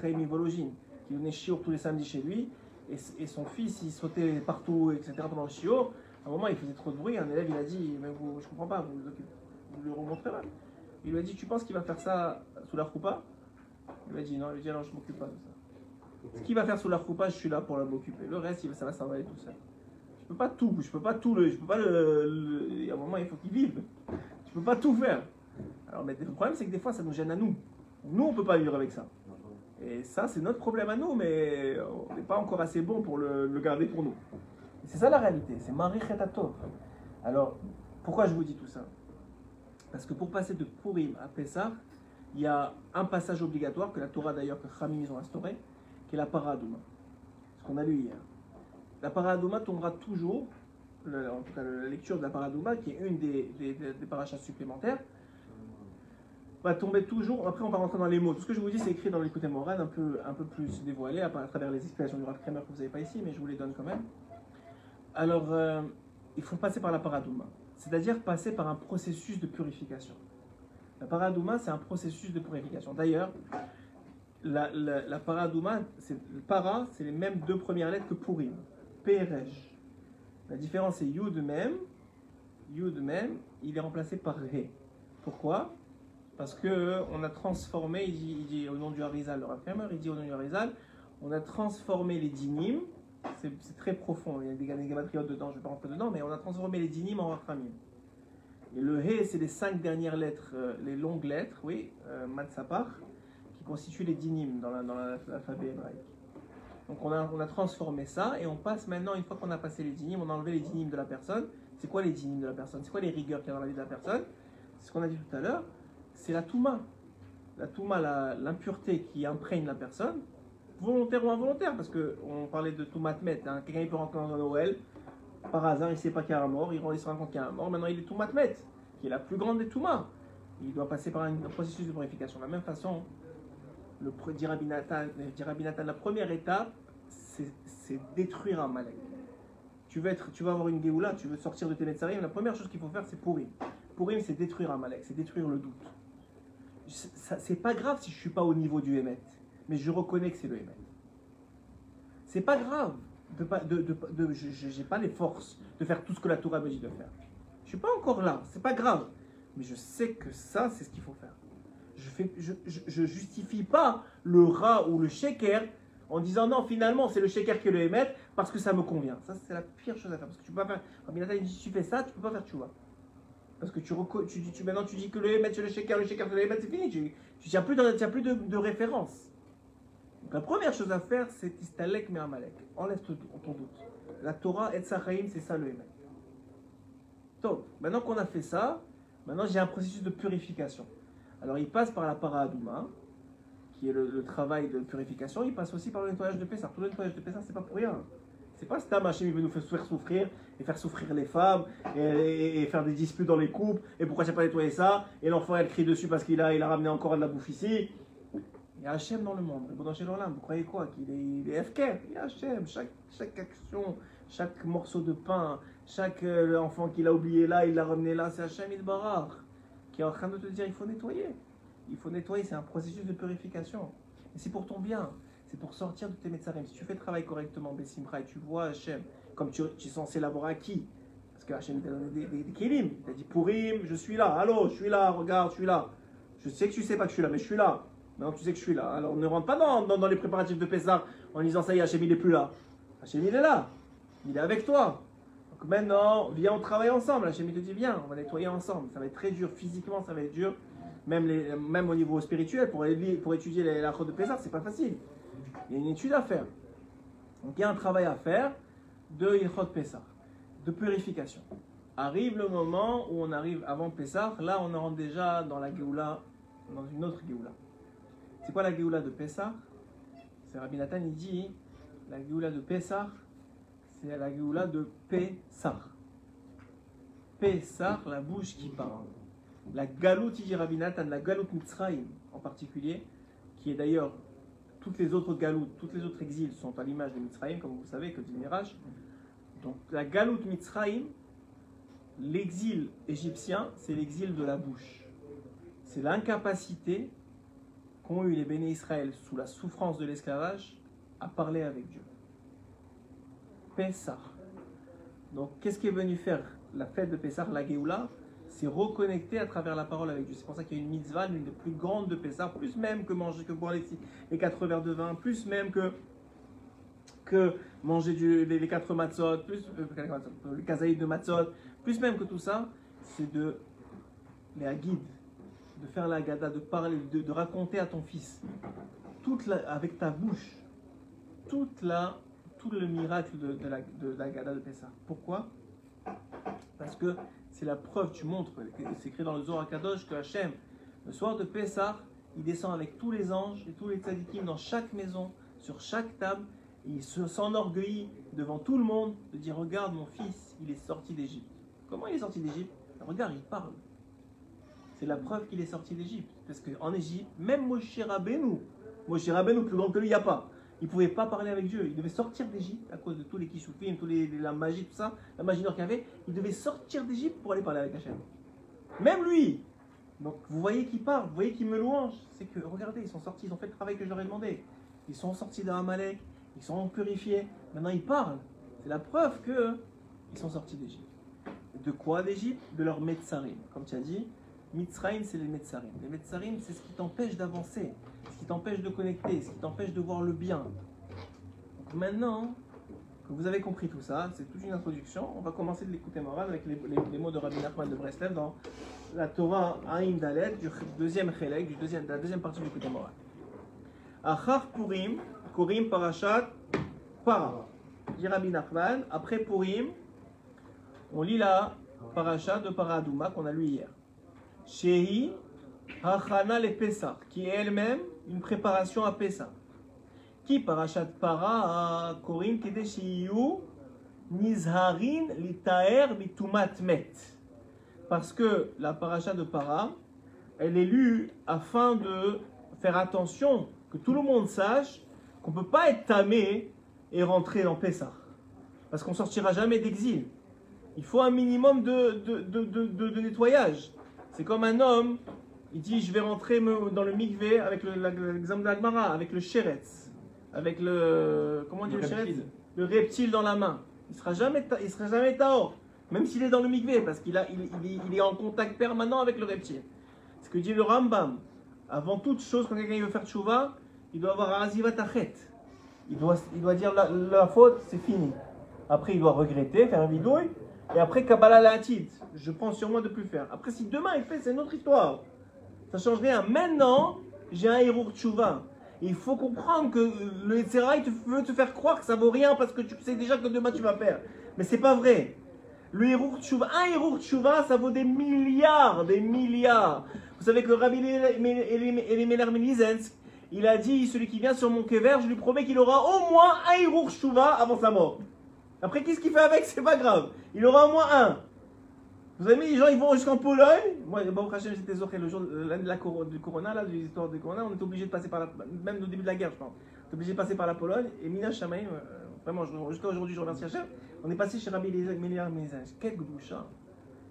Chaim Volojin, qui venait chiour tous les samedis chez lui, et son fils, il sautait partout, etc. pendant le chiour. À un moment, il faisait trop de bruit, un élève, il a dit, mais je comprends pas, vous le remontrez là. Il lui a dit, tu penses qu'il va faire ça sous la roupa? Il lui a dit, non, je m'occupe pas de ça. Ce qu'il va faire sous la roupa, je suis là pour m'occuper. Le reste, ça va s'envoler tout seul. Je peux pas tout. Il y a un moment, il faut qu'il vive. Je peux pas tout faire. Alors, mais le problème, c'est que des fois, ça nous gêne à nous. Nous, on peut pas vivre avec ça. Et ça, c'est notre problème à nous, mais on n'est pas encore assez bon pour le garder pour nous. Et c'est ça la réalité. C'est Mari Chetatov. Alors, pourquoi je vous dis tout ça? Parce que pour passer de Purim à Pessah, il y a un passage obligatoire que la Torah d'ailleurs, que Khamim ils ont instauré, qui est la Paradouma. Ce qu'on a lu hier. La Paradouma tombera toujours, en tout cas la lecture de la Paradouma, qui est une des parachas supplémentaires, va tomber toujours. Après, on va rentrer dans les mots. Tout ce que je vous dis, c'est écrit dans l'écoute Moran, un peu plus dévoilé, à travers les explications du Rav Kramer que vous n'avez pas ici, mais je vous les donne quand même. Alors, il faut passer par la Paradouma, c'est-à-dire passer par un processus de purification. La Paradouma, c'est un processus de purification. D'ailleurs, la Paradouma, le para, c'est les mêmes deux premières lettres que Purim. Perej. La différence c'est Yud même, il est remplacé par He. Pourquoi? Parce que on a transformé, il dit au nom du Harizal, le Rav Kramer, il dit au nom du Harizal, on a transformé les dinim, c'est très profond, il y a des gématriotes dedans, je ne vais pas rentrer dedans, mais on a transformé les dinim en rachamim. Et le He, c'est les 5 dernières lettres, les longues lettres, oui, Matsapar, qui constituent les dinim dans l'alphabet hébraïque. Donc on a transformé ça et on passe maintenant, une fois qu'on a passé les dynimes, on a enlevé les dynimes de la personne. C'est quoi les dynimes de la personne? C'est quoi les rigueurs qu'il y a dans la vie de la personne? C'est ce qu'on a dit tout à l'heure, c'est la touma. La touma, l'impureté qui imprègne la personne, volontaire ou involontaire, parce qu'on parlait de toumat met, hein. Quelqu'un il peut rentrer dans un Noël, par hasard il ne sait pas qu'il y a un mort, il se rend compte qu'il y a un mort, maintenant il est toumat met, qui est la plus grande des toumas. Il doit passer par un processus de purification. De la même façon, dit Rabbi Nathan, la première étape, c'est détruire un malek. Tu vas avoir une Géoula, tu veux sortir de tes Netzarim, la première chose qu'il faut faire, c'est Purim. Purim, c'est détruire un malek, c'est détruire le doute. C'est pas grave si je suis pas au niveau du Hémet, mais je reconnais que c'est le Hémet. C'est pas grave, j'ai pas les forces de faire tout ce que la Torah me dit de faire. Je suis pas encore là, c'est pas grave, mais je sais que ça, c'est ce qu'il faut faire. Je justifie pas le rat ou le sheker en disant non, finalement c'est le sheker qui est le émet parce que ça me convient. Ça, c'est la pire chose à faire. Parce que tu peux pas faire. Rabbi Nathan dit si tu fais ça, tu peux pas faire tchouva. Parce que maintenant tu dis que le émet c'est le sheker c'est le émet, c'est fini. Tu n'as plus de référence. Donc la première chose à faire, c'est tistalek me amalek. Enlève ton doute. La Torah et Tzachaim, c'est ça le émet. Donc, maintenant qu'on a fait ça, maintenant j'ai un processus de purification. Alors il passe par la Paradouma, qui est le travail de purification, il passe aussi par le nettoyage de Pessah. Tout le nettoyage de Pessah, c'est pas pour rien. C'est pas Stam, Hachem, il veut nous faire souffrir, et faire souffrir les femmes, et faire des disputes dans les couples, et pourquoi j'ai pas nettoyé ça, et l'enfant elle crie dessus parce qu'il a ramené encore de la bouffe ici. Il y a Hachem dans le monde, vous croyez quoi? Qu'il est FK? Il y a Hachem, chaque action, chaque morceau de pain, chaque enfant qu'il a oublié là, il l'a ramené là, c'est Hachem Idbarach qui est en train de te dire il faut nettoyer. Il faut nettoyer, c'est un processus de purification. Et c'est pour ton bien, c'est pour sortir de tes Metzarim. Si tu fais le travail correctement, Bessimcha, et tu vois Hachem, comme tu es censé l'avoir acquis, parce que Hachem t'a donné des kélim, il t'a dit Pourim, je suis là, allô, je suis là, regarde, je suis là. Je sais que tu sais pas que je suis là, mais je suis là. Maintenant tu sais que je suis là. Alors ne rentre pas dans les préparatifs de Pessah en disant ça y est, Hachem il est plus là. Hachem il est là, il est avec toi. Donc maintenant, viens, on travaille ensemble. Hachem il te dit viens, on va nettoyer ensemble. Ça va être très dur, physiquement ça va être dur. Même au niveau spirituel, pour étudier la chôte de Pessah, c'est pas facile. Il y a une étude à faire. Donc il y a un travail à faire de Ilchot Pessah, de purification. Arrive le moment où on arrive avant Pessah, là on rentre déjà dans la Géoula, dans une autre Géoula. C'est quoi la Géoula de Pessah? C'est Rabbi Nathan, il dit, la Géoula de Pessah, c'est la Géoula de Pessah. Pessah, la bouche qui parle. La Galout, il dit Rabbi Nathan, la Galout Mitzrayim en particulier, qui est d'ailleurs, toutes les autres Galout, toutes les autres exils sont à l'image de Mitzrayim, comme vous savez, que dit le Mirage. Donc la Galout Mitzrayim, l'exil égyptien, c'est l'exil de la bouche. C'est l'incapacité qu'ont eu les béné Israël sous la souffrance de l'esclavage à parler avec Dieu. Pessah. Donc qu'est-ce qui est venu faire la fête de Pessah, la Géoula? C'est reconnecter à travers la parole avec Dieu. C'est pour ça qu'il y a une mitzvah, l'une des plus grandes de Pessah, plus même que manger, que boire les 4 verres de vin, plus même que manger les 4 matzot, plus le kazaïd de matzot, plus même que tout ça, c'est de les guide, de faire la gada, de parler, de raconter à ton fils, avec ta bouche, tout le miracle de la gada de Pessah. Pourquoi? Parce que c'est la preuve, tu montres, c'est écrit dans le Zohar Kadosh que Hachem, le soir de Pessah, il descend avec tous les anges et tous les tzadikim dans chaque maison, sur chaque table, et il s'enorgueillit devant tout le monde de dire regarde mon fils, il est sorti d'Égypte. Comment il est sorti d'Égypte? Regarde, il parle. C'est la preuve qu'il est sorti d'Égypte. Parce qu'en Égypte, même Moshe Rabbeinu, plus grand que lui, il n'y a pas. Il ne pouvait pas parler avec Dieu. Il devait sortir d'Égypte à cause de tous les kishoufim, la magie, tout ça, la magie noire qu'il y avait. Il devait sortir d'Égypte pour aller parler avec Hachem. Même lui. Donc vous voyez qu'il parle, vous voyez qu'il me louange. C'est que, regardez, ils sont sortis, ils ont fait le travail que je leur ai demandé. Ils sont sortis d'Amalek, ils sont purifiés. Maintenant ils parlent. C'est la preuve qu'ils sont sortis d'Égypte. De quoi d'Égypte? De leur Metzarim. Comme tu as dit, Mitzrayim, c'est les Metzarim. Les Metzarim, c'est ce qui t'empêche d'avancer, ce qui t'empêche de connecter, ce qui t'empêche de voir le bien. Donc maintenant que vous avez compris tout ça, c'est toute une introduction, on va commencer de l'écouter moral avec les mots de Rabbi Nachman de Breslev dans la Torah Aïm Dalet, du deuxième Chelek, de la deuxième partie de l'écouter moral. Achar Purim, Purim Parashat Para. Dit Rabbi Nachman, après Purim, on lit la Parashat de Paradouma qu'on a lu hier. Shehi Hachana le Pessah, qui est elle-même une préparation à Pessah. Qui Parashat Para Korim Kede Sheyu Nizharin Litaer Bitumat Met. Parce que la Parashat de Para, elle est lue afin de faire attention, que tout le monde sache qu'on ne peut pas être tamé et rentrer dans Pessah. Parce qu'on ne sortira jamais d'exil. Il faut un minimum de nettoyage. C'est comme un homme, il dit je vais rentrer dans le mikvé avec l'exemple de l'Agmara, avec le sheretz, avec le, comment on dit le sheretz, le reptile dans la main. Il sera jamais taor, même s'il est dans le mikvé, parce qu'il est en contact permanent avec le reptile. Ce que dit le Rambam, avant toute chose, quand quelqu'un veut faire tchouva, il doit avoir azivat achet. Il doit dire la faute, c'est fini. Après, il doit regretter, faire un bidouille. Et après, Kabbalah La'atid, je prends sur moi de plus faire. Après, si demain il fait, c'est une autre histoire. Ça ne change rien. Maintenant, j'ai un Hirour Tchouva. Il faut comprendre que le Yetzirah, il veut te faire croire que ça vaut rien parce que tu sais déjà que demain tu vas faire. Mais c'est pas vrai. Le Hirour Tchouva, un Hirour Tchouva, ça vaut des milliards, des milliards. Vous savez que Rabbi Elimelech Melizensk, il a dit, celui qui vient sur mon kever, je lui promets qu'il aura au moins un Hirour Tchouva avant sa mort. Après, qu'est-ce qu'il fait avec? C'est pas grave. Il aura au moins un. Vous avez mis les gens, ils vont jusqu'en Pologne. Moi, bon, j'étais le jour du Corona, là, de l'histoire du Corona, on était obligé de passer par la. Même au début de la guerre, je pense. On était obligé de passer par la Pologne. Et Mina Shamaim, vraiment, jusqu'à aujourd'hui, je remercie Hachem. On est passé chez Rabbi Melir Mézage. Quel gdoucha!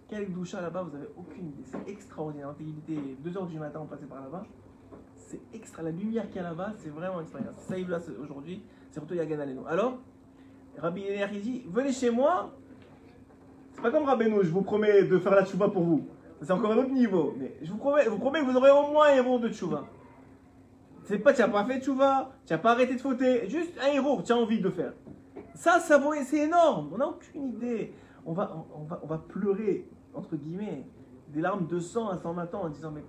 Quel gdoucha là-bas, vous avez aucune idée. C'est extraordinaire. Il était 2h du matin, on passait par là-bas. C'est extra. La lumière qu'il y a là-bas, c'est vraiment extraordinaire. C'est ça, il là aujourd'hui. C'est surtout Yagan Aleno. Alors, Rabbi Melir, il dit venez chez moi. C'est pas comme Rabbeinu, je vous promets de faire la tchouva pour vous. C'est encore un autre niveau. Mais je vous promets que vous aurez au moins un héros de tchouva. C'est pas, tu n'as pas fait de tchouva, tu n'as pas arrêté de fauter. Juste un héros que tu as envie de faire. Ça vaut, c'est énorme. On n'a aucune idée. On va pleurer, entre guillemets, des larmes de sang à 120 ans en disant mais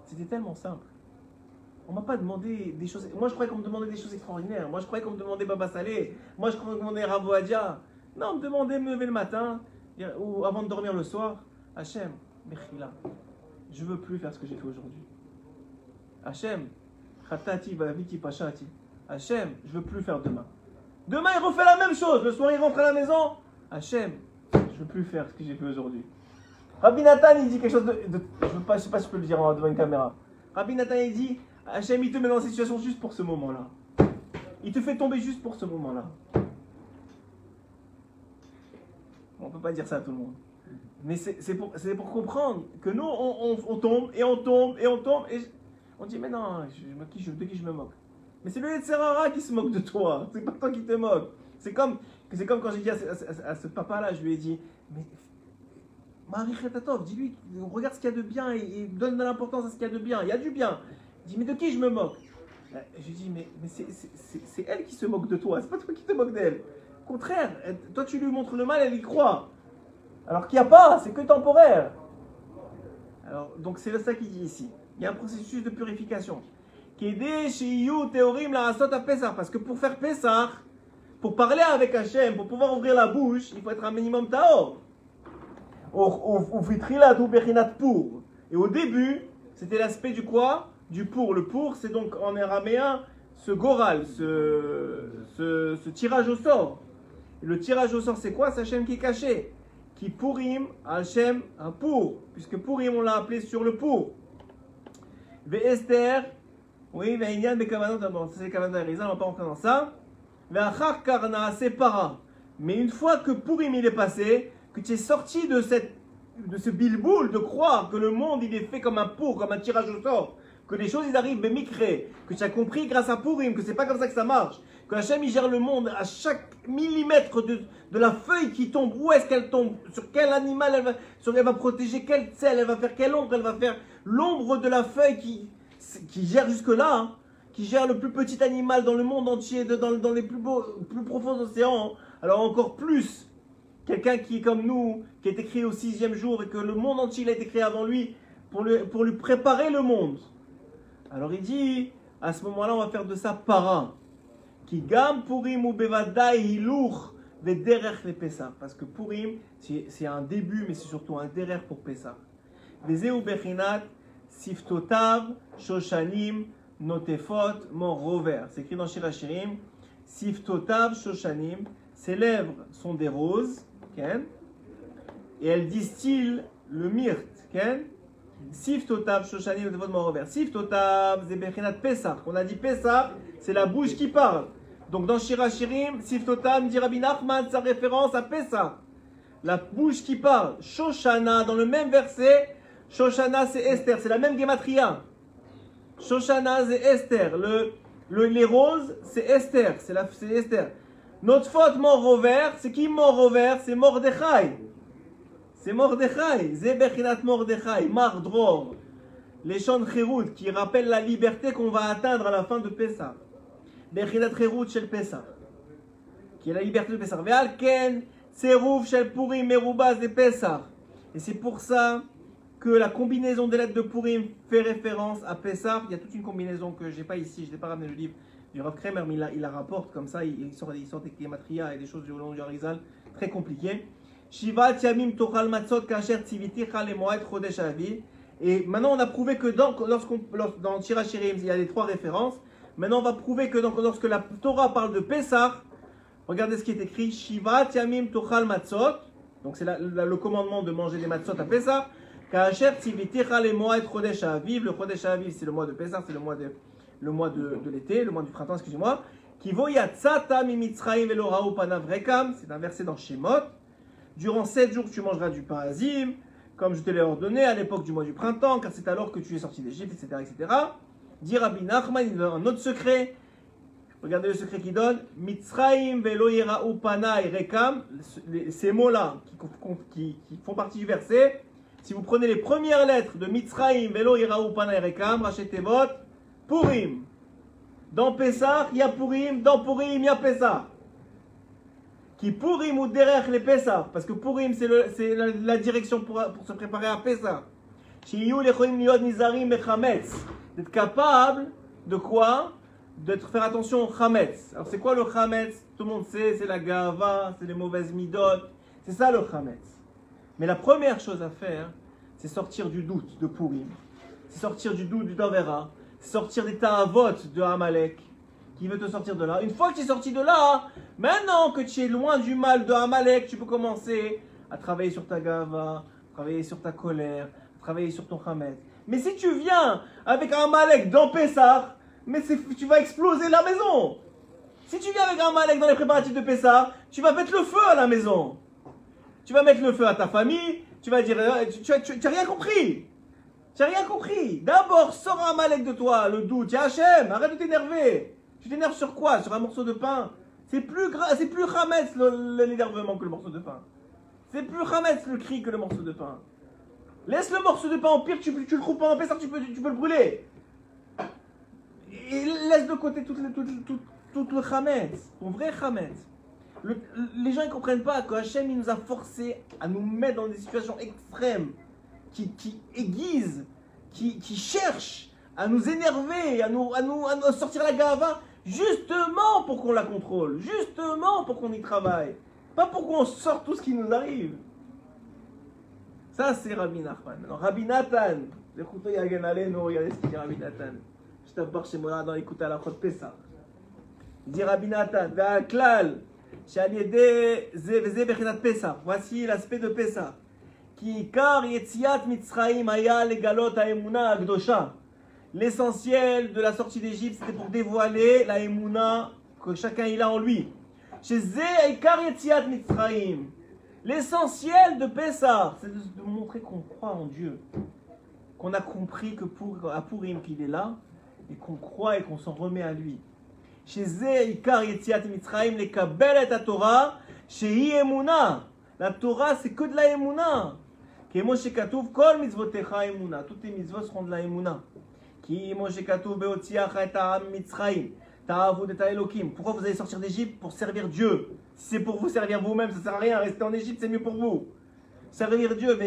c'était tellement simple. On ne m'a pas demandé des choses. Moi je croyais qu'on me demandait des choses extraordinaires. Moi je croyais qu'on me demandait Baba Salé. Moi je croyais qu'on me demandait Ravo Adia. Non, on me demandait de me lever le matin. Ou avant de dormir le soir, Hachem, Mechila, je veux plus faire ce que j'ai fait aujourd'hui. Hachem, Khatati, Vaviti, Pachati. Hachem, je veux plus faire demain. Demain, il refait la même chose. Le soir, il rentre à la maison. Hachem, je veux plus faire ce que j'ai fait aujourd'hui. Rabbi Nathan, il dit quelque chose je sais pas si je peux le dire devant une caméra. Rabbi Nathan, il dit, Hachem, il te met dans cette situation juste pour ce moment-là. Il te fait tomber juste pour ce moment-là. On ne peut pas dire ça à tout le monde. Mais c'est pour comprendre que nous, on tombe, et on tombe, et on tombe, et on dit, mais non, de qui je me moque? Mais c'est le Yetzerara qui se moque de toi, c'est pas toi qui te moque. C'est comme quand j'ai dit à ce papa-là, je lui ai dit, mais Marie Khetatov, dis-lui, regarde ce qu'il y a de bien, et donne de l'importance à ce qu'il y a de bien, il y a du bien. Il dit, mais de qui je me moque? Je lui dis, mais c'est elle qui se moque de toi, c'est pas toi qui te moques d'elle. Au contraire, toi tu lui montres le mal, elle y croit. Alors qu'il n'y a pas, c'est que temporaire. Alors, donc c'est ça qu'il dit ici. Il y a un processus de purification. Parce que pour faire Pessah, pour parler avec Hachem, pour pouvoir ouvrir la bouche, il faut être un minimum Taor. Et au début, c'était l'aspect du quoi? Du pour. Le pour, c'est donc en araméen ce goral, ce tirage au sort. Et le tirage au sort, c'est quoi? C'est Hachem qui est caché. Qui Purim, Hachem, un pour. Puisque Purim, on l'a appelé sur le pour. Esther, oui, Ve'inyan Bekavanot, d'abord, c'est les Kavanot d'Arizal, on ne va pas rentrer dans ça. Ve'achar Karna, c'est para. Mais une fois que Purim il est passé, que tu es sorti de ce bilboul de croire que le monde il est fait comme un pour, comme un tirage au sort, que les choses ils arrivent bémicré, que tu as compris grâce à Purim que c'est pas comme ça que ça marche, que Hachem il gère le monde à chaque millimètre de la feuille qui tombe, où est-ce qu'elle tombe, sur quel animal elle va protéger, quelle selle, elle va faire quelle ombre, elle va faire l'ombre de la feuille qui gère jusque-là, hein, qui gère le plus petit animal dans le monde entier, dans les plus profonds océans, alors encore plus quelqu'un qui est comme nous, qui a été créé au 6e jour et que le monde entier il a été créé avant lui pour lui préparer le monde. Alors il dit, à ce moment-là, on va faire de ça para. Qui gam Purim ou bevadai hiluch vederech le Pessah. Parce que Purim, c'est un début, mais c'est surtout un derer pour Pessah. Vezeu bechinat siftotav shoshanim notefot mor rover. C'est écrit dans Shir Hashirim. Siftotav shoshanim. Ses lèvres sont des roses. Okay? Et elles distillent le myrte. Okay? Siftotav shoshanim notefot mor rover. Siftotav c'est bechinat Pessah. On a dit Pessah, c'est la bouche qui parle. Donc dans Shir Hashirim, Siftotam, dit Rabbi Nachman, sa référence à Pessah. La bouche qui parle. Shoshana, dans le même verset, Shoshana c'est Esther, c'est la même gematria. Shoshana c'est Esther. Les roses, c'est Esther, c'est Esther. Notre faute Morover, c'est qui Morover? C'est Mordechai. C'est Mordechai. Zebechinat Mordechai, Mardror. Les chants de Cherut qui rappellent la liberté qu'on va atteindre à la fin de Pessah. Bechinat Cherut shel Pessah, qui est la liberté de Pessah. Ve'alken Tserouf shel Purim merubaz de Pessah. Et c'est pour ça que la combinaison des lettres de Purim fait référence à Pessah. Il y a toute une combinaison que je n'ai pas ici, je n'ai pas ramené le livre du Rav Kramer, mais il la rapporte comme ça, il sort des gematria et des choses du long du Harizal très compliquées. Shivat yamim tochal matzot kasher tziviticha lemoed chodesh aviv. Et maintenant on a prouvé que dans Shir Hashirim il y a les 3 références. Maintenant on va prouver que lorsque la Torah parle de Pessah, Regardez ce qui est écrit. Shivat yamim tochal matzot. Donc c'est le commandement de manger des matzot à Pessah. Ka'asher tziviticha le moed chodesh ha'aviv. Le chodesh ha'aviv, c'est le mois de Pessah, c'est le mois de l'été, le mois du printemps, excusez-moi. Kivo yatzata mimitzraim velo ra'u panav rekam. C'est un verset dans Shemot. Durant 7 jours, tu mangeras du pain azim, comme je te l'ai ordonné à l'époque du mois du printemps, car c'est alors que tu es sorti d'Égypte, etc., etc. Dit Rabbi Nachman, il donne un autre secret. Regardez le secret qu'il donne. Mitzraim velo yera'u panai rekam. Ces mots-là, qui font partie du verset, si vous prenez les premières lettres de Mitzraim velo yera'u panai rekam, rachetez votre Purim. Dans Pessah, il y a Purim. Dans Purim, il y a Pessah. Qui Purim ou derrière les Pessah. Parce que Purim, c'est la direction pour se préparer à Pessah. D'être capable de quoi? De faire attention au Chametz. Alors c'est quoi le Chametz? Tout le monde sait, c'est la Gava, c'est les mauvaises midotes. C'est ça le Chametz. Mais la première chose à faire, c'est sortir du doute de Purim. C'est sortir du doute du Davera. C'est sortir des Ta'avot de Amalek. Qui veut te sortir de là. Une fois que tu es sorti de là, maintenant que tu es loin du mal de Amalek, tu peux commencer à travailler sur ta Gava, travailler sur ta colère, travailler sur ton Chametz. Mais si tu viens avec un Amalek dans Pessah, mais tu vas exploser la maison. Si tu viens avec un Amalek dans les préparatifs de Pessah, tu vas mettre le feu à la maison. Tu vas mettre le feu à ta famille, tu vas dire, tu n'as rien compris. Tu n'as rien compris. D'abord, sors un Amalek de toi, le doute. Tiens, Hachem, arrête de t'énerver. Tu t'énerves sur quoi? Sur un morceau de pain? C'est plus Hametz l'énervement que le morceau de pain. C'est plus Hametz le cri que le morceau de pain. Laisse le morceau de pain, au pire tu le coupes en Pessah, tu peux le brûler. Et laisse de côté tout le Hametz, ton vrai Hametz. Les gens ne comprennent pas que Hachem il nous a forcés à nous mettre dans des situations extrêmes qui aiguisent, qui cherchent à nous énerver, à nous sortir la gava. Justement pour qu'on la contrôle, justement pour qu'on y travaille, pas pour qu'on sorte tout ce qui nous arrive. Ça c'est Rabbi Nachman. Maintenant Rabbi Nathan, l'écoutez Yagen Alenu, regardez ce qu'il dit Rabbi Nathan. Je t'aborde chez moi dans l'écoute à la Chod Pessah. Il dit Rabbi Nathan, Ve'aklal, Shaliede Zeveze Bechinat Pessah. Voici l'aspect de Pessah. Ki Kar Yetziat Mitzraim Haya Legalot Ha'emuna Agdosha. L'essentiel de la sortie d'Égypte, c'était pour dévoiler la Emouna que chacun il a en lui. Chez Ze'ikar Yetziat Mitzraim. L'essentiel de Pessah, c'est de montrer qu'on croit en Dieu. Qu'on a compris que à Purim qu'il est là, et qu'on croit et qu'on s'en remet à lui. Chez Ze'ikar Yetziat Mitzraim, les Kabel et la Torah, chez Emouna. La Torah, c'est que de la Emouna. Kemo shekatuv kol mitzvotecha Emouna. Toutes tes mitzvot seront de la Emouna. Pourquoi vous allez sortir d'Égypte? Pour servir Dieu. Si c'est pour vous servir vous-même, ça ne sert à rien. Rester en Égypte, c'est mieux pour vous. Servir Dieu.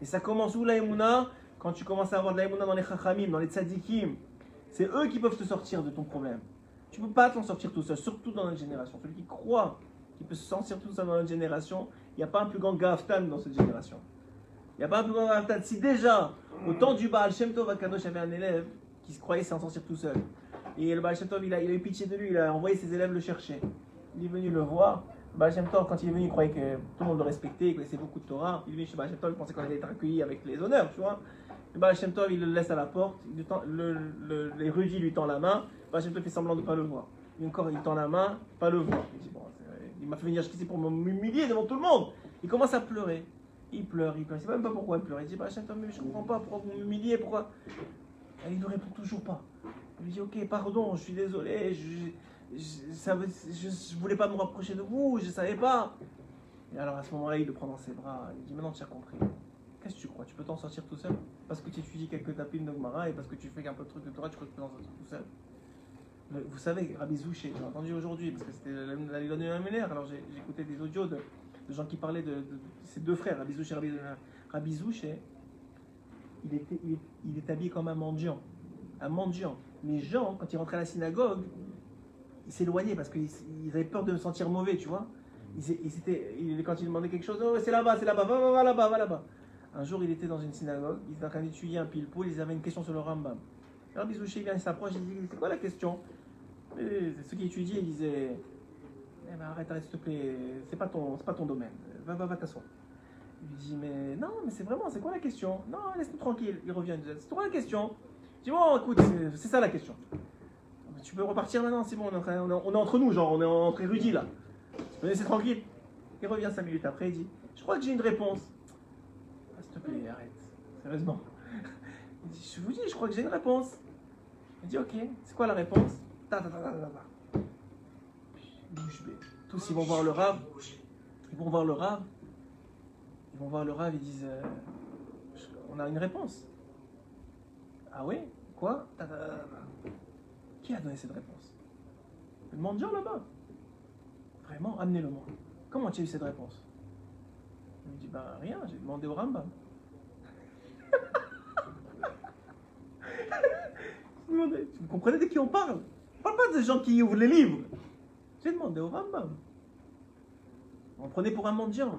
Et ça commence où la Emouna? Quand tu commences à avoir de la Emouna dans les Chachamim, dans les Tzadikim. C'est eux qui peuvent te sortir de ton problème. Tu ne peux pas t'en sortir tout seul, surtout dans notre génération. Celui qui croit qu'il peut se sortir tout seul dans notre génération, il n'y a pas un plus grand Gaftan dans cette génération. Il n'y a pas un plus grand Gaftan. Si déjà, au temps du Baal Shem Tov Akadosh avait un élève qui se croyait s'en sortir tout seul. Et le Baal Shem Tov, il a eu pitié de lui, il a envoyé ses élèves le chercher. Il est venu le voir. Le Baal Shem Tov, quand il est venu, il croyait que tout le monde le respectait, il connaissait beaucoup de Torah. Il est venu chez le Baal Shem Tov, il pensait qu'on allait être accueilli avec les honneurs, tu vois. Le Baal Shem Tov, il le laisse à la porte, l'érudit lui tend la main, le Baal Shem Tov fait semblant de ne pas le voir. Encore, il tend la main, pas le voir. Il dit, bon, il m'a fait venir jusqu'ici pour m'humilier devant tout le monde. Il commence à pleurer. Il pleure, il sait même pas pourquoi il pleure. Il dit, bah, mais je ne comprends pas, pourquoi vous m'humiliez, pourquoi? Et il ne répond toujours pas. Il lui dit, ok, pardon, je suis désolé, je voulais pas me rapprocher de vous, je ne savais pas. Et alors à ce moment-là, il le prend dans ses bras, il dit, maintenant tu as compris. Qu'est-ce que tu crois? Tu peux t'en sortir tout seul? Parce que tu étudies quelques tapis de Gemara et parce que tu fais un peu de trucs de Torah, tu crois que tu peux t'en sortir tout seul? Vous savez, Rabbi Zouché, j'ai entendu aujourd'hui, parce que c'était la Lilon de Ménère, alors j'ai écouté des audios de gens qui parlaient de ces deux frères, Rabbi Zouché et Rabbi Zouché, il est habillé comme un mendiant. Un mendiant. Les gens, quand ils rentraient à la synagogue, ils s'éloignaient parce qu'ils avaient peur de se sentir mauvais, tu vois. Quand ils demandaient quelque chose, oh, c'est là-bas, va là-bas. Un jour, il était dans une synagogue, il était en train d'étudier un pile-poule, ils avaient une question sur le Rambam. Rabbi Zouché vient, il s'approche, il dit, c'est quoi la question? ceux qui étudiaient, ils disaient eh ben arrête, s'il te plaît, c'est pas ton domaine, va t'asseoir. Il lui dit mais non, mais c'est vraiment, c'est quoi la question? Non, laisse-nous tranquille. Il revient, il dit c'est quoi la question? Je dis bon, écoute, c'est ça la question. Tu peux repartir maintenant, c'est bon, on est entre nous, genre, on est entre érudits là. Tu peux laisser tranquille. Il revient 5 minutes après, il dit je crois que j'ai une réponse. Ah, s'il te plaît, arrête, sérieusement. Il dit je vous dis, je crois que j'ai une réponse. Il dit ok, c'est quoi la réponse? Bouche bée. Tous ils vont voir le Rav. Ils vont voir le Rav. Ils disent on a une réponse. Ah oui? Quoi? Qui a donné cette réponse? Le mendiant là-bas. Vraiment, amenez-le-moi. Comment tu as eu cette réponse? Il me dit ben rien, j'ai demandé au Rambam. Vous comprenez de qui on parle? On parle pas des gens qui ouvrent les livres. J'ai demandé au Rambam. On le prenait pour un mendiant.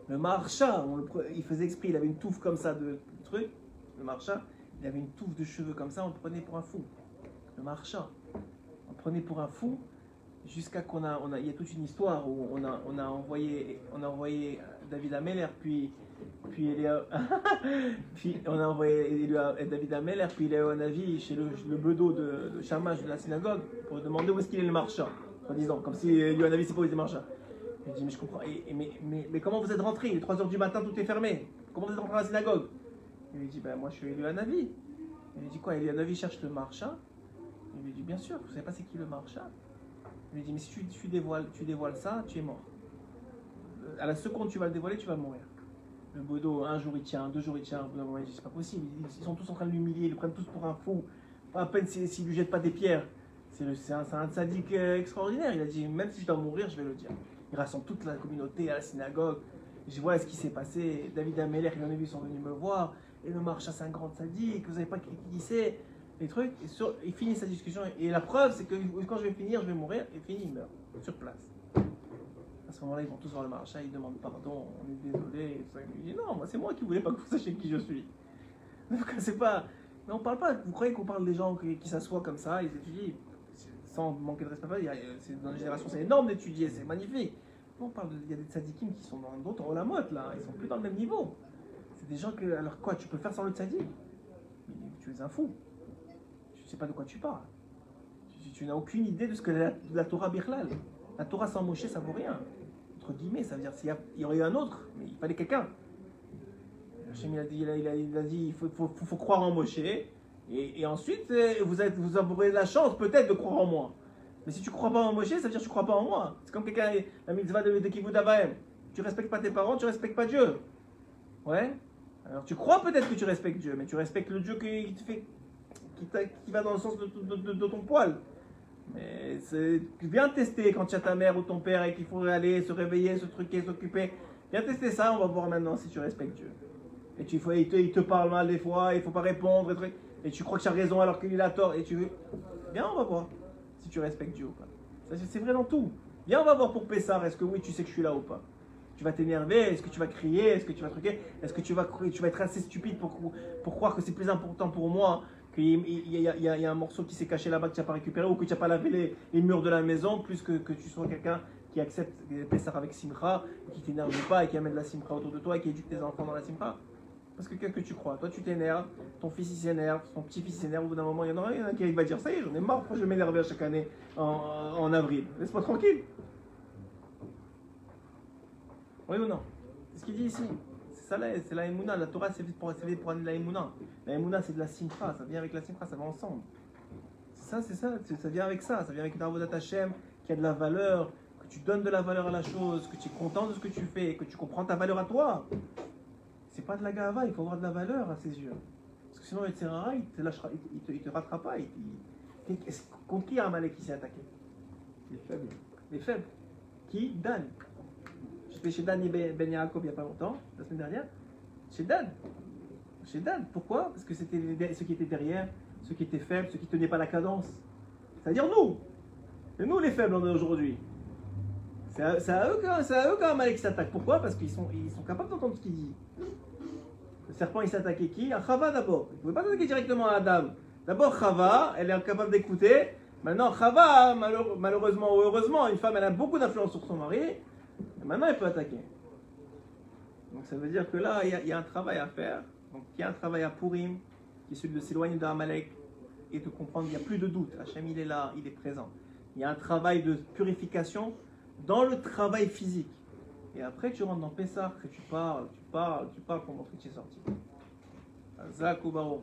Le marcha, il faisait exprès, il avait une touffe comme ça de truc. Le marcha, il avait une touffe de cheveux comme ça, on le prenait pour un fou. Le marcha, on le prenait pour un fou jusqu'à qu'on a, il y a toute une histoire où on a envoyé David Ameller, puis on a envoyé David Ameller, puis il a eu un avis chez le bedeau de Shamash de la synagogue pour demander où est-ce qu'il est le marcha, en disant, comme si il y a eu un avis, c'est pas où il est le marcha. Il dit mais je comprends, mais comment vous êtes rentré? Il est 3h du matin, tout est fermé. Comment vous êtes rentré à la synagogue? Il lui dit ben moi je suis élu à Navi. Il lui dit quoi? Élu à Navi cherche le marcha. Il lui dit bien sûr, vous savez pas c'est qui le marcha? Il lui dit mais si tu dévoiles ça, tu es mort. À la seconde tu vas le dévoiler, tu vas mourir. Le bedeau, un jour il tient, 2 jours il tient, il dit c'est pas possible, ils sont tous en train de l'humilier, ils le prennent tous pour un fou. Pas à peine s'il lui jette pas des pierres. C'est un sadique extraordinaire. Il a dit même si je dois mourir, je vais le dire. Il rassemble toute la communauté à la synagogue. Je vois ce qui s'est passé. David Ameller, il en a vu, ils sont venus me voir. Et le marcha, c'est un grand sadique. Vous savez pas qui c'est. Les trucs. Il finit sa discussion. Et la preuve, c'est que quand je vais finir, je vais mourir. Et fini, il meurt. Sur place. À ce moment-là, ils vont tous voir le marcha. Ils demandent pardon. On est désolé. Il dit non, moi, c'est moi qui voulais pas que vous sachiez qui je suis. Donc, c'est pas. Mais on parle pas. Vous croyez qu'on parle des gens qui s'assoient comme ça, ils étudient sans manquer de respect? Dans la génération, c'est énorme d'étudier, c'est magnifique. On parle il y a des tzadikim qui sont dans d'autres olamotes là, ils sont plus dans le même niveau. C'est des gens que, alors quoi, tu peux faire sans le tzadik? Tu es un fou. Tu ne sais pas de quoi tu parles. Tu n'as aucune idée de ce que la Torah Birlal. La Torah sans Moshe, ça vaut rien. Entre guillemets, ça veut dire qu'il y aurait eu un autre, mais il fallait quelqu'un. Hachem, il a dit, il faut croire en Moshe. Et ensuite, vous aurez la chance peut-être de croire en moi. Mais si tu ne crois pas en Moshe, ça veut dire que tu ne crois pas en moi. C'est comme quelqu'un, la mitzvah de Kivud Abahem. Tu ne respectes pas tes parents, tu ne respectes pas Dieu. Ouais. Alors tu crois peut-être que tu respectes Dieu, mais tu respectes le Dieu qui va dans le sens de ton poil. Mais viens tester quand tu as ta mère ou ton père et qu'il faut aller se réveiller, se truquer, s'occuper. Viens tester ça, on va voir maintenant si tu respectes Dieu. Et il te parle mal des fois, il ne faut pas répondre, et tu crois que tu as raison alors qu'il a tort, et tu veux. Bien, on va voir si tu respectes Dieu ou pas. C'est vrai dans tout. Viens, on va voir pour Pessar, est-ce que oui, tu sais que je suis là ou pas. Tu vas t'énerver, est-ce que tu vas crier, est-ce que tu vas truquer, est-ce que tu vas être assez stupide pour croire que c'est plus important pour moi qu'il y a un morceau qui s'est caché là-bas que tu n'as pas récupéré ou que tu n'as pas lavé les murs de la maison, plus que tu sois quelqu'un qui accepte Pessar avec Simcha, qui ne t'énerve pas et qui amène la Simcha autour de toi et qui éduque tes enfants dans la Simcha. Parce que qu'est-ce que tu crois? Toi tu t'énerves, ton fils il s'énerve, ton petit-fils s'énerve, au bout d'un moment il y en aura un qui va dire ça y est, j'en ai marre, je vais m'énerver à chaque année en avril. Laisse-moi tranquille. Oui ou non? C'est ce qu'il dit ici. C'est ça, c'est la Emouna. La Torah c'est pour amener la Emouna. La Emouna c'est de la Simcha, ça vient avec la Simcha, ça va ensemble. C'est ça, ça vient avec ça. Ça vient avec une Avodat Hashem qui a de la valeur, que tu donnes de la valeur à la chose, que tu es content de ce que tu fais, que tu comprends ta valeur à toi. C'est pas de la gava, il faut avoir de la valeur à ses yeux. Parce que sinon, il te rattrape pas. Contre qui Amalek s'est attaqué? Les faibles. Les faibles. Qui? Dan. J'étais chez Dan Ben Yaakov il n'y a pas longtemps, la semaine dernière. Chez Dan. Pourquoi? Parce que c'était ceux qui étaient derrière, ceux qui étaient faibles, ceux qui ne tenaient pas la cadence. C'est-à-dire nous. C'est nous les faibles on est aujourd'hui. C'est à eux qu'Amalek s'attaque. Pourquoi? Parce qu'ils sont capables d'entendre ce qu'il dit. Le serpent il s'est attaqué qui? À Chava d'abord. Il ne pouvait pas s'attaquer directement à Adam. D'abord Chava, elle est capable d'écouter. Maintenant, Chava, malheureusement ou heureusement, une femme, elle a beaucoup d'influence sur son mari. Et maintenant, elle peut attaquer. Donc ça veut dire que là, il y a un travail à faire. Donc il y a un travail à Purim, qui est celui de s'éloigner d'Amalek et de comprendre qu'il n'y a plus de doute. Hachem, il est là, il est présent. Il y a un travail de purification dans le travail physique. Et après, tu rentres dans Pessah, et tu parles pour montrer que tu es sorti. Zak ou Baruch.